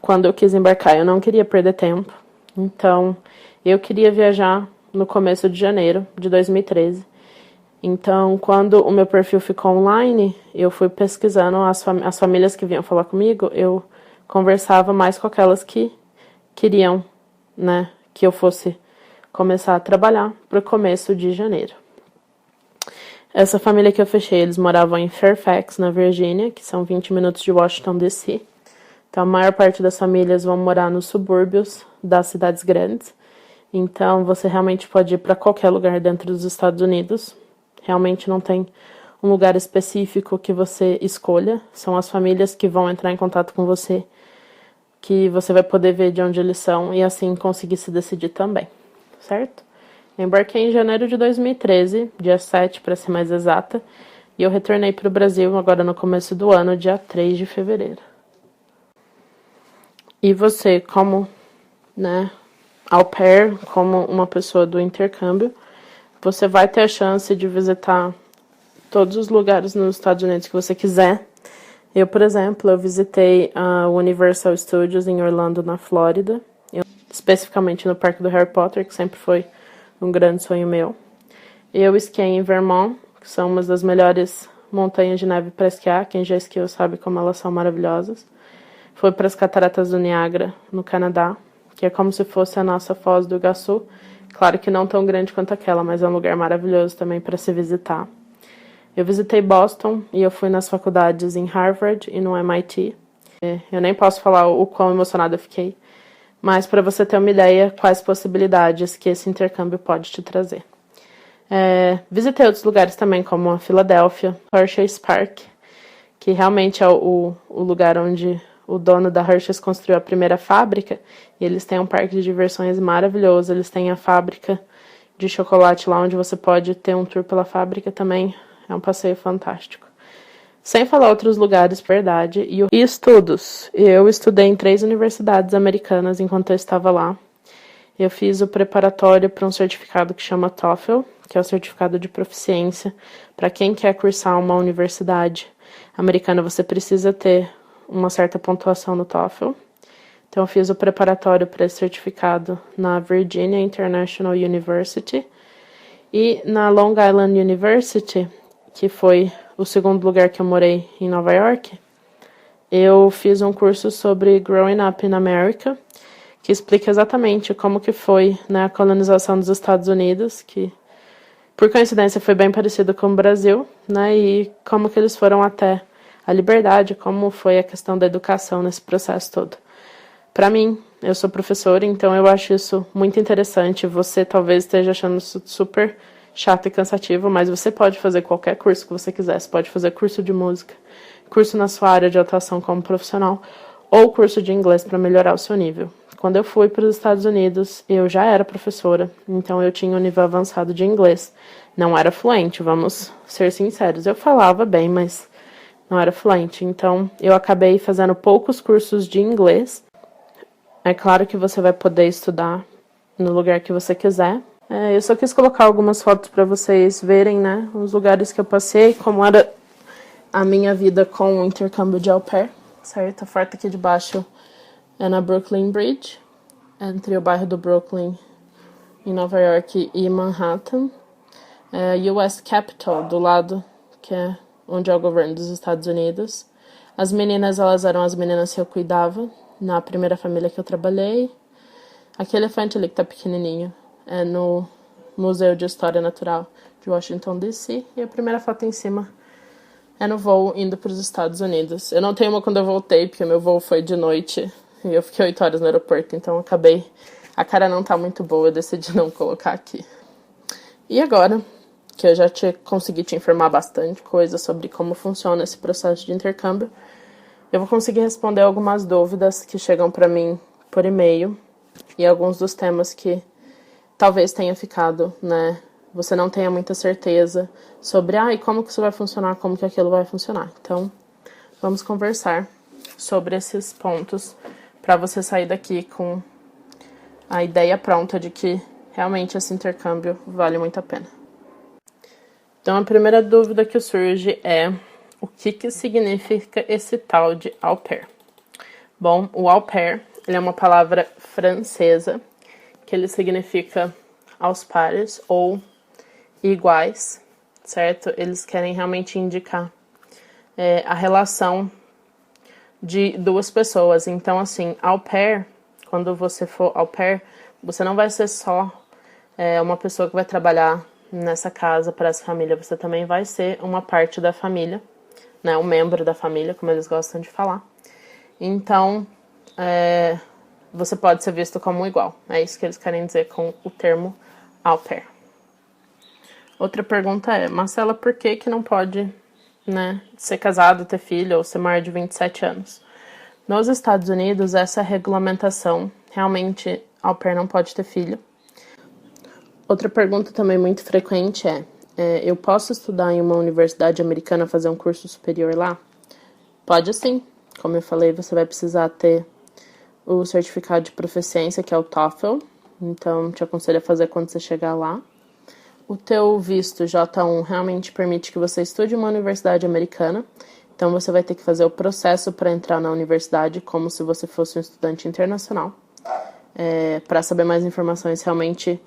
Quando eu quis embarcar, eu não queria perder tempo. Então, eu queria viajar no começo de janeiro de 2013. Então, quando o meu perfil ficou online, eu fui pesquisando as famílias que vinham falar comigo, eu conversava mais com aquelas que queriam, né, que eu fosse começar a trabalhar para o começo de janeiro. Essa família que eu fechei, eles moravam em Fairfax, na Virgínia, que são 20 minutos de Washington, D.C. Então, a maior parte das famílias vão morar nos subúrbios das cidades grandes. Então, você realmente pode ir para qualquer lugar dentro dos Estados Unidos. Realmente não tem um lugar específico que você escolha. São as famílias que vão entrar em contato com você, que você vai poder ver de onde eles são e assim conseguir se decidir também, certo? Eu embarquei em janeiro de 2013, dia 7 para ser mais exata, e eu retornei para o Brasil agora no começo do ano, dia 3 de fevereiro. E você, como, né, au pair, como uma pessoa do intercâmbio, você vai ter a chance de visitar todos os lugares nos Estados Unidos que você quiser. Eu, por exemplo, eu visitei a Universal Studios em Orlando, na Flórida, especificamente no Parque do Harry Potter, que sempre foi um grande sonho meu. Eu esquiei em Vermont, que são uma das melhores montanhas de neve para esquiar. Quem já esquiou sabe como elas são maravilhosas. Fui para as Cataratas do Niágara, no Canadá, que é como se fosse a nossa Foz do Iguaçu. Claro que não tão grande quanto aquela, mas é um lugar maravilhoso também para se visitar. Eu visitei Boston e eu fui nas faculdades em Harvard e no MIT. Eu nem posso falar o quão emocionada eu fiquei, mas para você ter uma ideia quais possibilidades que esse intercâmbio pode te trazer. Visitei outros lugares também, como a Filadélfia, Hershey's Park, que realmente é o lugar onde o dono da Hershey's construiu a primeira fábrica, e eles têm um parque de diversões maravilhoso. Eles têm a fábrica de chocolate lá, onde você pode ter um tour pela fábrica também. É um passeio fantástico. Sem falar outros lugares, verdade. E estudos. Eu estudei em 3 universidades americanas enquanto eu estava lá. Eu fiz o preparatório para um certificado que chama TOEFL, que é o certificado de proficiência. Para quem quer cursar uma universidade americana, você precisa ter uma certa pontuação no TOEFL. Então, eu fiz o preparatório para esse certificado na Virginia International University e na Long Island University, que foi o segundo lugar que eu morei em Nova York. Eu fiz um curso sobre Growing Up in America, que explica exatamente como que foi, né, a colonização dos Estados Unidos, que, por coincidência, foi bem parecido com o Brasil, né, e como que eles foram até a liberdade, como foi a questão da educação nesse processo todo. Para mim, eu sou professora, então eu acho isso muito interessante. Você talvez esteja achando isso super chato e cansativo, mas você pode fazer qualquer curso que você quiser. Você pode fazer curso de música, curso na sua área de atuação como profissional, ou curso de inglês para melhorar o seu nível. Quando eu fui para os Estados Unidos, eu já era professora, então eu tinha um nível avançado de inglês. Não era fluente, vamos ser sinceros. Eu falava bem, mas não era fluente. Então, eu acabei fazendo poucos cursos de inglês. É claro que você vai poder estudar no lugar que você quiser. Eu só quis colocar algumas fotos para vocês verem, né, os lugares que eu passei, como era a minha vida com o intercâmbio de au pair, certo? A foto aqui de baixo é na Brooklyn Bridge, entre o bairro do Brooklyn, em Nova York, e Manhattan. US Capitol, do lado, que é onde é o governo dos Estados Unidos. As meninas, elas eram as meninas que eu cuidava na primeira família que eu trabalhei. Aquele elefante ali que tá pequenininho é no Museu de História Natural de Washington, D.C. E a primeira foto em cima é no voo indo para os Estados Unidos. Eu não tenho uma quando eu voltei, porque meu voo foi de noite e eu fiquei 8 horas no aeroporto, então acabei... A cara não tá muito boa, eu decidi não colocar aqui. E agora, que eu já consegui te informar bastante coisa sobre como funciona esse processo de intercâmbio, eu vou conseguir responder algumas dúvidas que chegam para mim por e-mail e alguns dos temas que talvez tenha ficado, né? Você não tenha muita certeza sobre, e como que isso vai funcionar, como que aquilo vai funcionar. Então, vamos conversar sobre esses pontos para você sair daqui com a ideia pronta de que realmente esse intercâmbio vale muito a pena. Então, a primeira dúvida que surge é o que significa esse tal de au pair? Bom, o au pair, ele é uma palavra francesa que ele significa aos pares ou iguais, certo? Eles querem realmente indicar a relação de duas pessoas. Então, assim, au pair, quando você for au pair, você não vai ser só uma pessoa que vai trabalhar nessa casa para essa família, você também vai ser uma parte da família, né? Um membro da família, como eles gostam de falar. Então, você pode ser visto como igual. É isso que eles querem dizer com o termo au pair. Outra pergunta é, Marcela, por que não pode, né, ser casado, ter filho ou ser maior de 27 anos? Nos Estados Unidos, essa regulamentação, realmente, au pair não pode ter filho. Outra pergunta também muito frequente é, eu posso estudar em uma universidade americana, fazer um curso superior lá? Pode sim. Como eu falei, você vai precisar ter o certificado de proficiência, que é o TOEFL. Então, te aconselho a fazer quando você chegar lá. O teu visto J1 realmente permite que você estude em uma universidade americana. Então, você vai ter que fazer o processo para entrar na universidade como se você fosse um estudante internacional. Para saber mais informações, realmente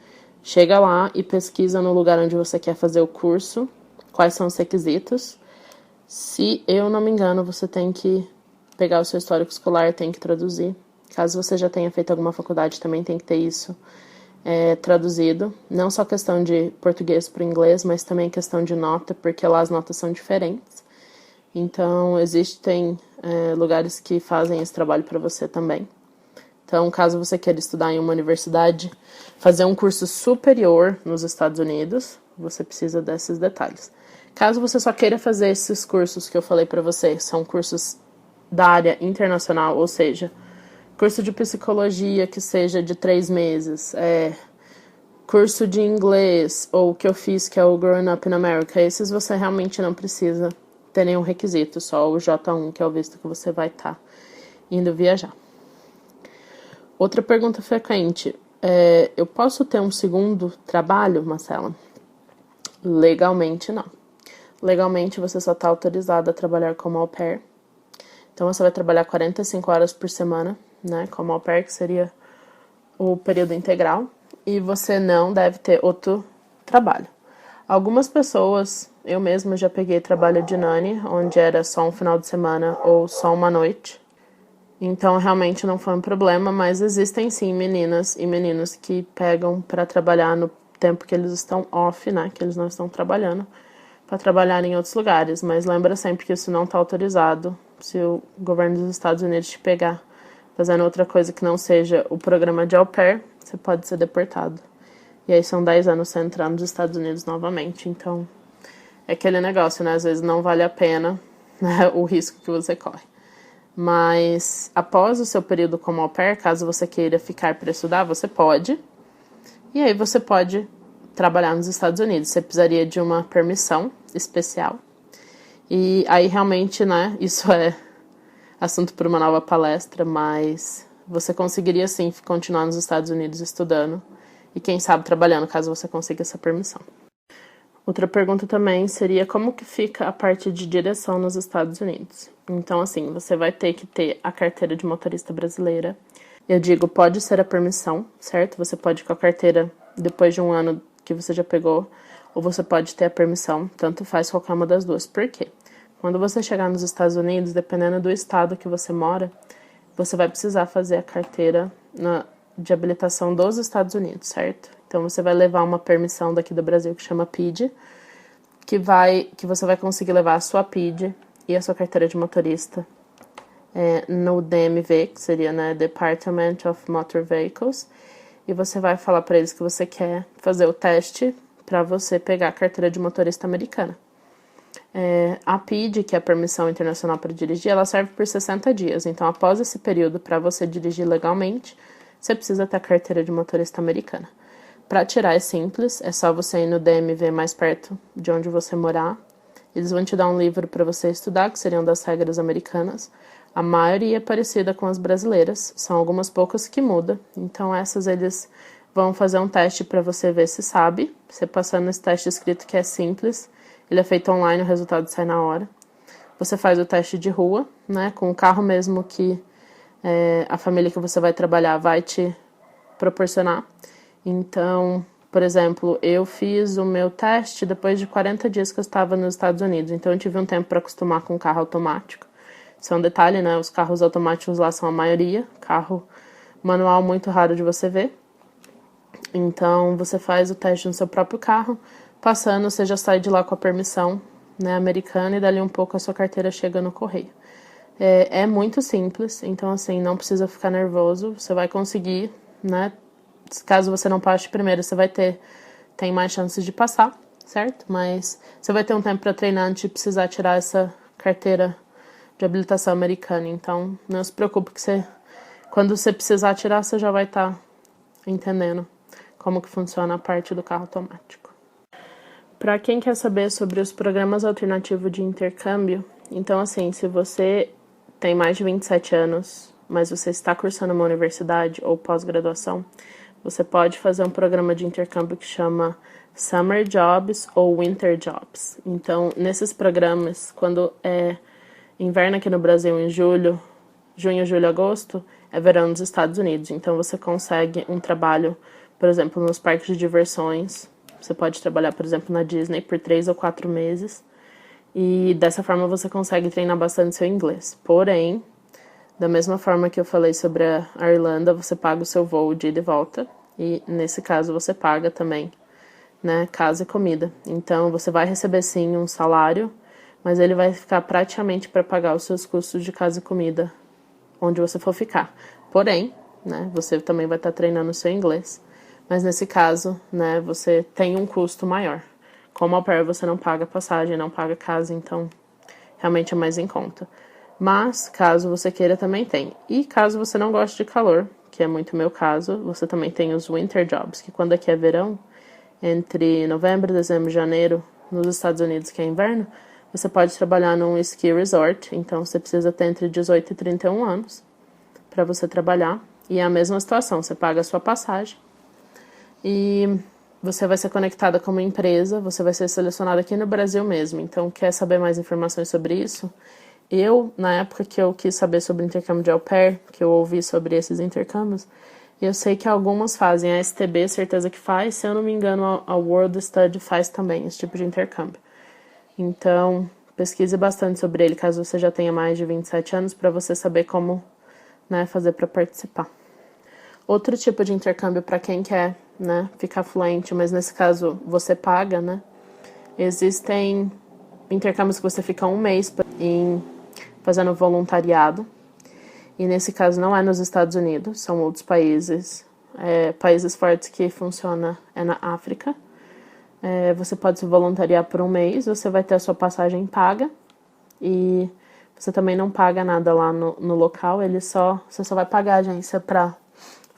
chega lá e pesquisa no lugar onde você quer fazer o curso, quais são os requisitos. Se eu não me engano, você tem que pegar o seu histórico escolar, tem que traduzir. Caso você já tenha feito alguma faculdade, também tem que ter isso traduzido. Não só questão de português para inglês, mas também questão de nota, porque lá as notas são diferentes. Então, existem lugares que fazem esse trabalho para você também. Então, caso você queira estudar em uma universidade, fazer um curso superior nos Estados Unidos, você precisa desses detalhes. Caso você só queira fazer esses cursos que eu falei para você, são cursos da área internacional, ou seja, curso de psicologia que seja de 3 meses, curso de inglês, ou o que eu fiz, que é o Growing Up in America, esses você realmente não precisa ter nenhum requisito, só o J1, que é o visto que você vai estar indo viajar. Outra pergunta frequente, eu posso ter um segundo trabalho, Marcela? Legalmente, não. Legalmente, você só está autorizado a trabalhar como au pair. Então, você vai trabalhar 45 horas por semana, né, como au pair, que seria o período integral. E você não deve ter outro trabalho. Algumas pessoas, eu mesma já peguei trabalho de nanny, onde era só um final de semana ou só uma noite. Então, realmente não foi um problema, mas existem sim meninas e meninos que pegam para trabalhar no tempo que eles estão off, né, que eles não estão trabalhando, para trabalhar em outros lugares. Mas lembra sempre que isso não está autorizado. Se o governo dos Estados Unidos te pegar fazendo outra coisa que não seja o programa de au pair, você pode ser deportado. E aí são 10 anos sem entrar nos Estados Unidos novamente. Então, é aquele negócio, né? Às vezes não vale a pena, né, o risco que você corre. Mas após o seu período como au pair, caso você queira ficar para estudar, você pode. E aí você pode trabalhar nos Estados Unidos. Você precisaria de uma permissão especial. E aí realmente, né, isso é assunto para uma nova palestra, mas você conseguiria sim continuar nos Estados Unidos estudando e quem sabe trabalhando, caso você consiga essa permissão. Outra pergunta também seria como que fica a parte de direção nos Estados Unidos. Então, assim, você vai ter que ter a carteira de motorista brasileira. Eu digo, pode ser a permissão, certo? Você pode ir com a carteira depois de um ano que você já pegou, ou você pode ter a permissão, tanto faz qualquer uma das duas. Por quê? Quando você chegar nos Estados Unidos, dependendo do estado que você mora, você vai precisar fazer a carteira de habilitação dos Estados Unidos, certo? Então, você vai levar uma permissão daqui do Brasil que chama PID, que você vai conseguir levar a sua PID e a sua carteira de motorista no DMV, que seria, né, Department of Motor Vehicles, e você vai falar para eles que você quer fazer o teste para você pegar a carteira de motorista americana. A PID, que é a Permissão Internacional para Dirigir, ela serve por 60 dias. Então, após esse período, para você dirigir legalmente, você precisa ter a carteira de motorista americana. Para tirar é simples, é só você ir no DMV mais perto de onde você morar. Eles vão te dar um livro para você estudar, que seriam das regras americanas. A maioria é parecida com as brasileiras, são algumas poucas que mudam. Então, essas eles vão fazer um teste para você ver se sabe. Você passando esse teste escrito que é simples, ele é feito online, o resultado sai na hora. Você faz o teste de rua, né, com o carro mesmo que a família que você vai trabalhar vai te proporcionar. Então, por exemplo, eu fiz o meu teste depois de 40 dias que eu estava nos Estados Unidos. Então, eu tive um tempo para acostumar com o carro automático. Isso é um detalhe, né? Os carros automáticos lá são a maioria. Carro manual muito raro de você ver. Então, você faz o teste no seu próprio carro. Passando, você já sai de lá com a permissão, né, americana, e dali um pouco a sua carteira chega no correio. É muito simples, então, assim, não precisa ficar nervoso. Você vai conseguir, né? Caso você não passe primeiro, você tem mais chances de passar, certo? Mas você vai ter um tempo para treinar antes de precisar tirar essa carteira de habilitação americana. Então, não se preocupe que quando você precisar tirar, você já vai estar entendendo como que funciona a parte do carro automático. Para quem quer saber sobre os programas alternativos de intercâmbio, então, assim, se você tem mais de 27 anos, mas você está cursando uma universidade ou pós-graduação, você pode fazer um programa de intercâmbio que chama Summer Jobs ou Winter Jobs. Então, nesses programas, quando é inverno aqui no Brasil em junho, julho, agosto, é verão nos Estados Unidos. Então, você consegue um trabalho, por exemplo, nos parques de diversões. Você pode trabalhar, por exemplo, na Disney por 3 ou 4 meses. E dessa forma você consegue treinar bastante seu inglês. Porém, da mesma forma que eu falei sobre a Irlanda, você paga o seu voo de ida e volta. E nesse caso você paga também, né, casa e comida. Então você vai receber sim um salário, mas ele vai ficar praticamente para pagar os seus custos de casa e comida onde você for ficar. Porém, né, você também vai estar treinando o seu inglês. Mas nesse caso, né, você tem um custo maior. Como au pair, você não paga passagem, não paga casa, então realmente é mais em conta. Mas, caso você queira, também tem. E caso você não goste de calor, que é muito o meu caso. Você também tem os winter jobs, que quando aqui é verão, entre novembro, dezembro e janeiro, nos Estados Unidos, que é inverno, você pode trabalhar num ski resort. Então, você precisa ter entre 18 e 31 anos para você trabalhar. E é a mesma situação, você paga a sua passagem e você vai ser conectada com uma empresa, você vai ser selecionada aqui no Brasil mesmo. Então, quer saber mais informações sobre isso? Eu, na época que eu quis saber sobre intercâmbio de au pair, que eu ouvi sobre esses intercâmbios, eu sei que algumas fazem, a STB, certeza que faz, se eu não me engano, a World Study faz também esse tipo de intercâmbio. Então, pesquise bastante sobre ele, caso você já tenha mais de 27 anos, para você saber como, né, fazer para participar. Outro tipo de intercâmbio para quem quer, né, ficar fluente, mas nesse caso você paga, né? Existem intercâmbios que você fica um mês fazendo voluntariado. E nesse caso não é nos Estados Unidos, são outros países. Países fortes que funciona é na África. Você pode se voluntariar por um mês, você vai ter a sua passagem paga. E você também não paga nada lá no local, você só vai pagar a agência para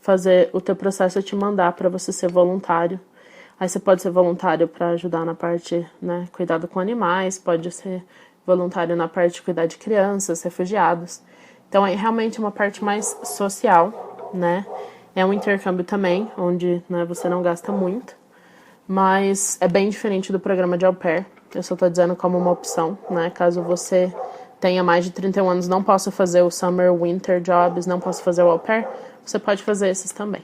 fazer o teu processo e te mandar para você ser voluntário. Aí você pode ser voluntário para ajudar na parte, né, cuidado com animais, pode ser voluntário na parte de cuidar de crianças, refugiados. Então é realmente uma parte mais social, né? É um intercâmbio também, onde, né, você não gasta muito, mas é bem diferente do programa de au pair. Eu só estou dizendo como uma opção, né? Caso você tenha mais de 31 anos, não possa fazer o Summer Winter Jobs, não possa fazer o au pair, você pode fazer esses também.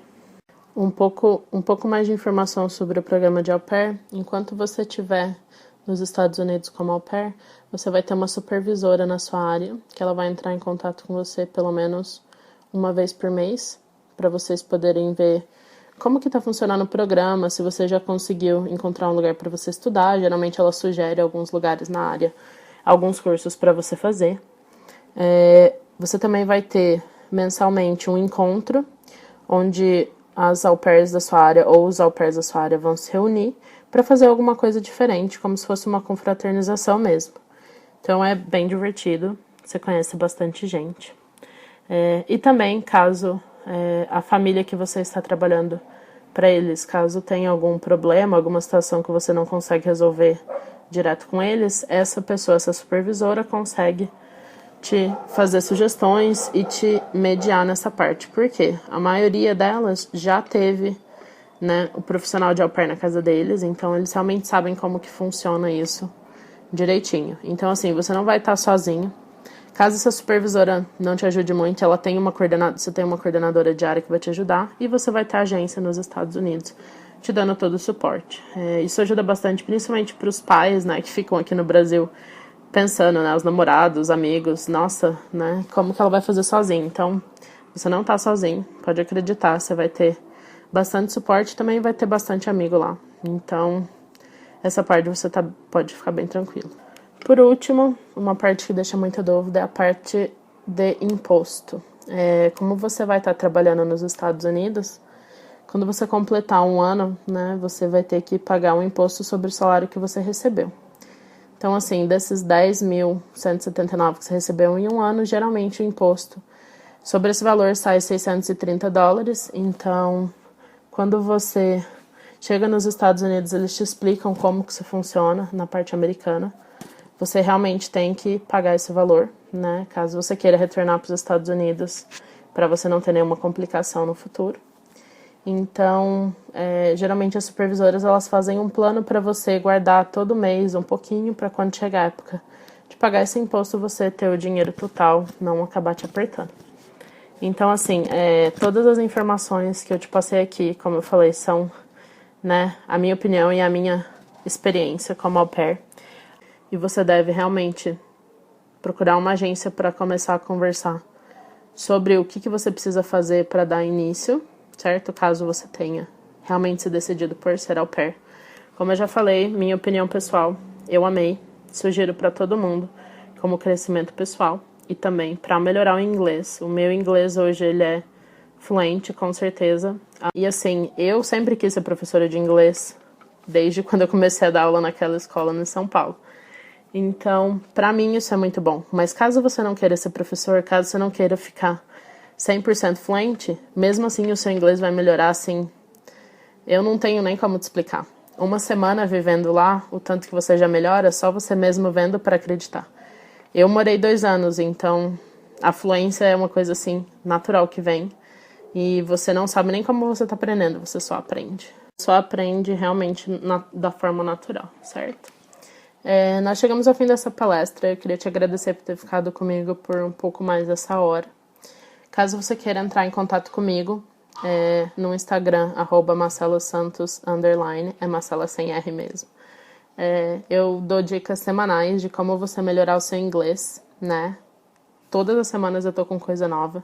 Um pouco mais de informação sobre o programa de au pair. Enquanto você estiver nos Estados Unidos como au pair, você vai ter uma supervisora na sua área, que ela vai entrar em contato com você pelo menos uma vez por mês, para vocês poderem ver como que está funcionando o programa, se você já conseguiu encontrar um lugar para você estudar. Geralmente ela sugere alguns lugares na área, alguns cursos para você fazer. Você também vai ter mensalmente um encontro, onde as au pairs da sua área ou os au pairs da sua área vão se reunir para fazer alguma coisa diferente, como se fosse uma confraternização mesmo. Então é bem divertido, você conhece bastante gente. E também, caso a família que você está trabalhando para eles, caso tenha algum problema, alguma situação que você não consegue resolver direto com eles, essa pessoa, essa supervisora, consegue te fazer sugestões e te mediar nessa parte. Por quê? A maioria delas já teve, né, o profissional de au pair na casa deles, então eles realmente sabem como que funciona isso direitinho. Então, assim, você não vai estar sozinho. Caso essa supervisora não te ajude muito, você tem uma coordenadora de área que vai te ajudar, e você vai ter a agência nos Estados Unidos te dando todo o suporte. Isso ajuda bastante, principalmente para os pais, né, que ficam aqui no Brasil pensando, né, os namorados, os amigos, nossa, né, como que ela vai fazer sozinha? Então, você não tá sozinho, pode acreditar, você vai ter bastante suporte, também vai ter bastante amigo lá. Então, essa parte você pode ficar bem tranquilo. Por último, uma parte que deixa muita dúvida é a parte de imposto. Como você vai estar trabalhando nos Estados Unidos, quando você completar um ano, né, você vai ter que pagar um imposto sobre o salário que você recebeu. Então, assim, desses 10.179 que você recebeu em um ano, geralmente o imposto sobre esse valor sai $630. Então, quando você chega nos Estados Unidos, eles te explicam como que isso funciona na parte americana. Você realmente tem que pagar esse valor, né? Caso você queira retornar para os Estados Unidos, para você não ter nenhuma complicação no futuro. Então, geralmente as supervisoras, elas fazem um plano para você guardar todo mês um pouquinho, para quando chegar a época de pagar esse imposto, você ter o dinheiro total, não acabar te apertando. Então, assim, todas as informações que eu te passei aqui, como eu falei, são, né, a minha opinião e a minha experiência como au pair. E você deve realmente procurar uma agência para começar a conversar sobre o que você precisa fazer para dar início, certo? Caso você tenha realmente se decidido por ser au pair. Como eu já falei, minha opinião pessoal, eu amei, sugiro para todo mundo como crescimento pessoal e também para melhorar o inglês. O meu inglês hoje ele é fluente, com certeza. E assim, eu sempre quis ser professora de inglês desde quando eu comecei a dar aula naquela escola em São Paulo. Então, para mim isso é muito bom. Mas caso você não queira ser professor, caso você não queira ficar 100% fluente, mesmo assim o seu inglês vai melhorar assim. Eu não tenho nem como te explicar. Uma semana vivendo lá, o tanto que você já melhora, só você mesmo vendo para acreditar. Eu morei 2 anos, então a fluência é uma coisa assim, natural que vem. E você não sabe nem como você está aprendendo, você só aprende. Só aprende realmente da forma natural, certo? Nós chegamos ao fim dessa palestra. Eu queria te agradecer por ter ficado comigo por um pouco mais dessa hora. Caso você queira entrar em contato comigo, no Instagram, @marcelosantos_, é Marcela sem R mesmo. Eu dou dicas semanais de como você melhorar o seu inglês, né? Todas as semanas eu tô com coisa nova.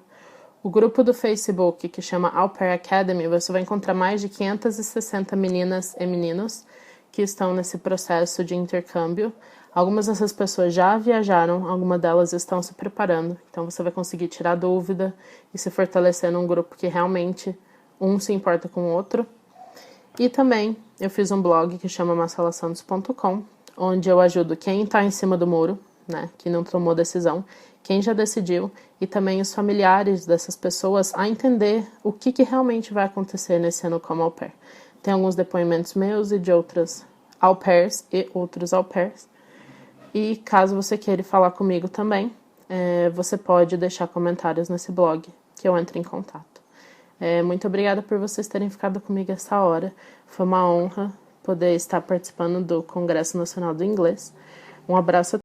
O grupo do Facebook, que chama Au Pair Academy, você vai encontrar mais de 560 meninas e meninos que estão nesse processo de intercâmbio. Algumas dessas pessoas já viajaram, algumas delas estão se preparando. Então você vai conseguir tirar dúvida e se fortalecer num grupo que realmente um se importa com o outro. E também eu fiz um blog que chama marcelasantos.com, onde eu ajudo quem está em cima do muro, né, que não tomou decisão, quem já decidiu, e também os familiares dessas pessoas a entender o que realmente vai acontecer nesse ano como au pair. Tem alguns depoimentos meus e de outras au pairs e outros au pairs. E caso você queira falar comigo também, você pode deixar comentários nesse blog, que eu entro em contato. Muito obrigada por vocês terem ficado comigo essa hora. Foi uma honra poder estar participando do Congresso Nacional do Inglês. Um abraço a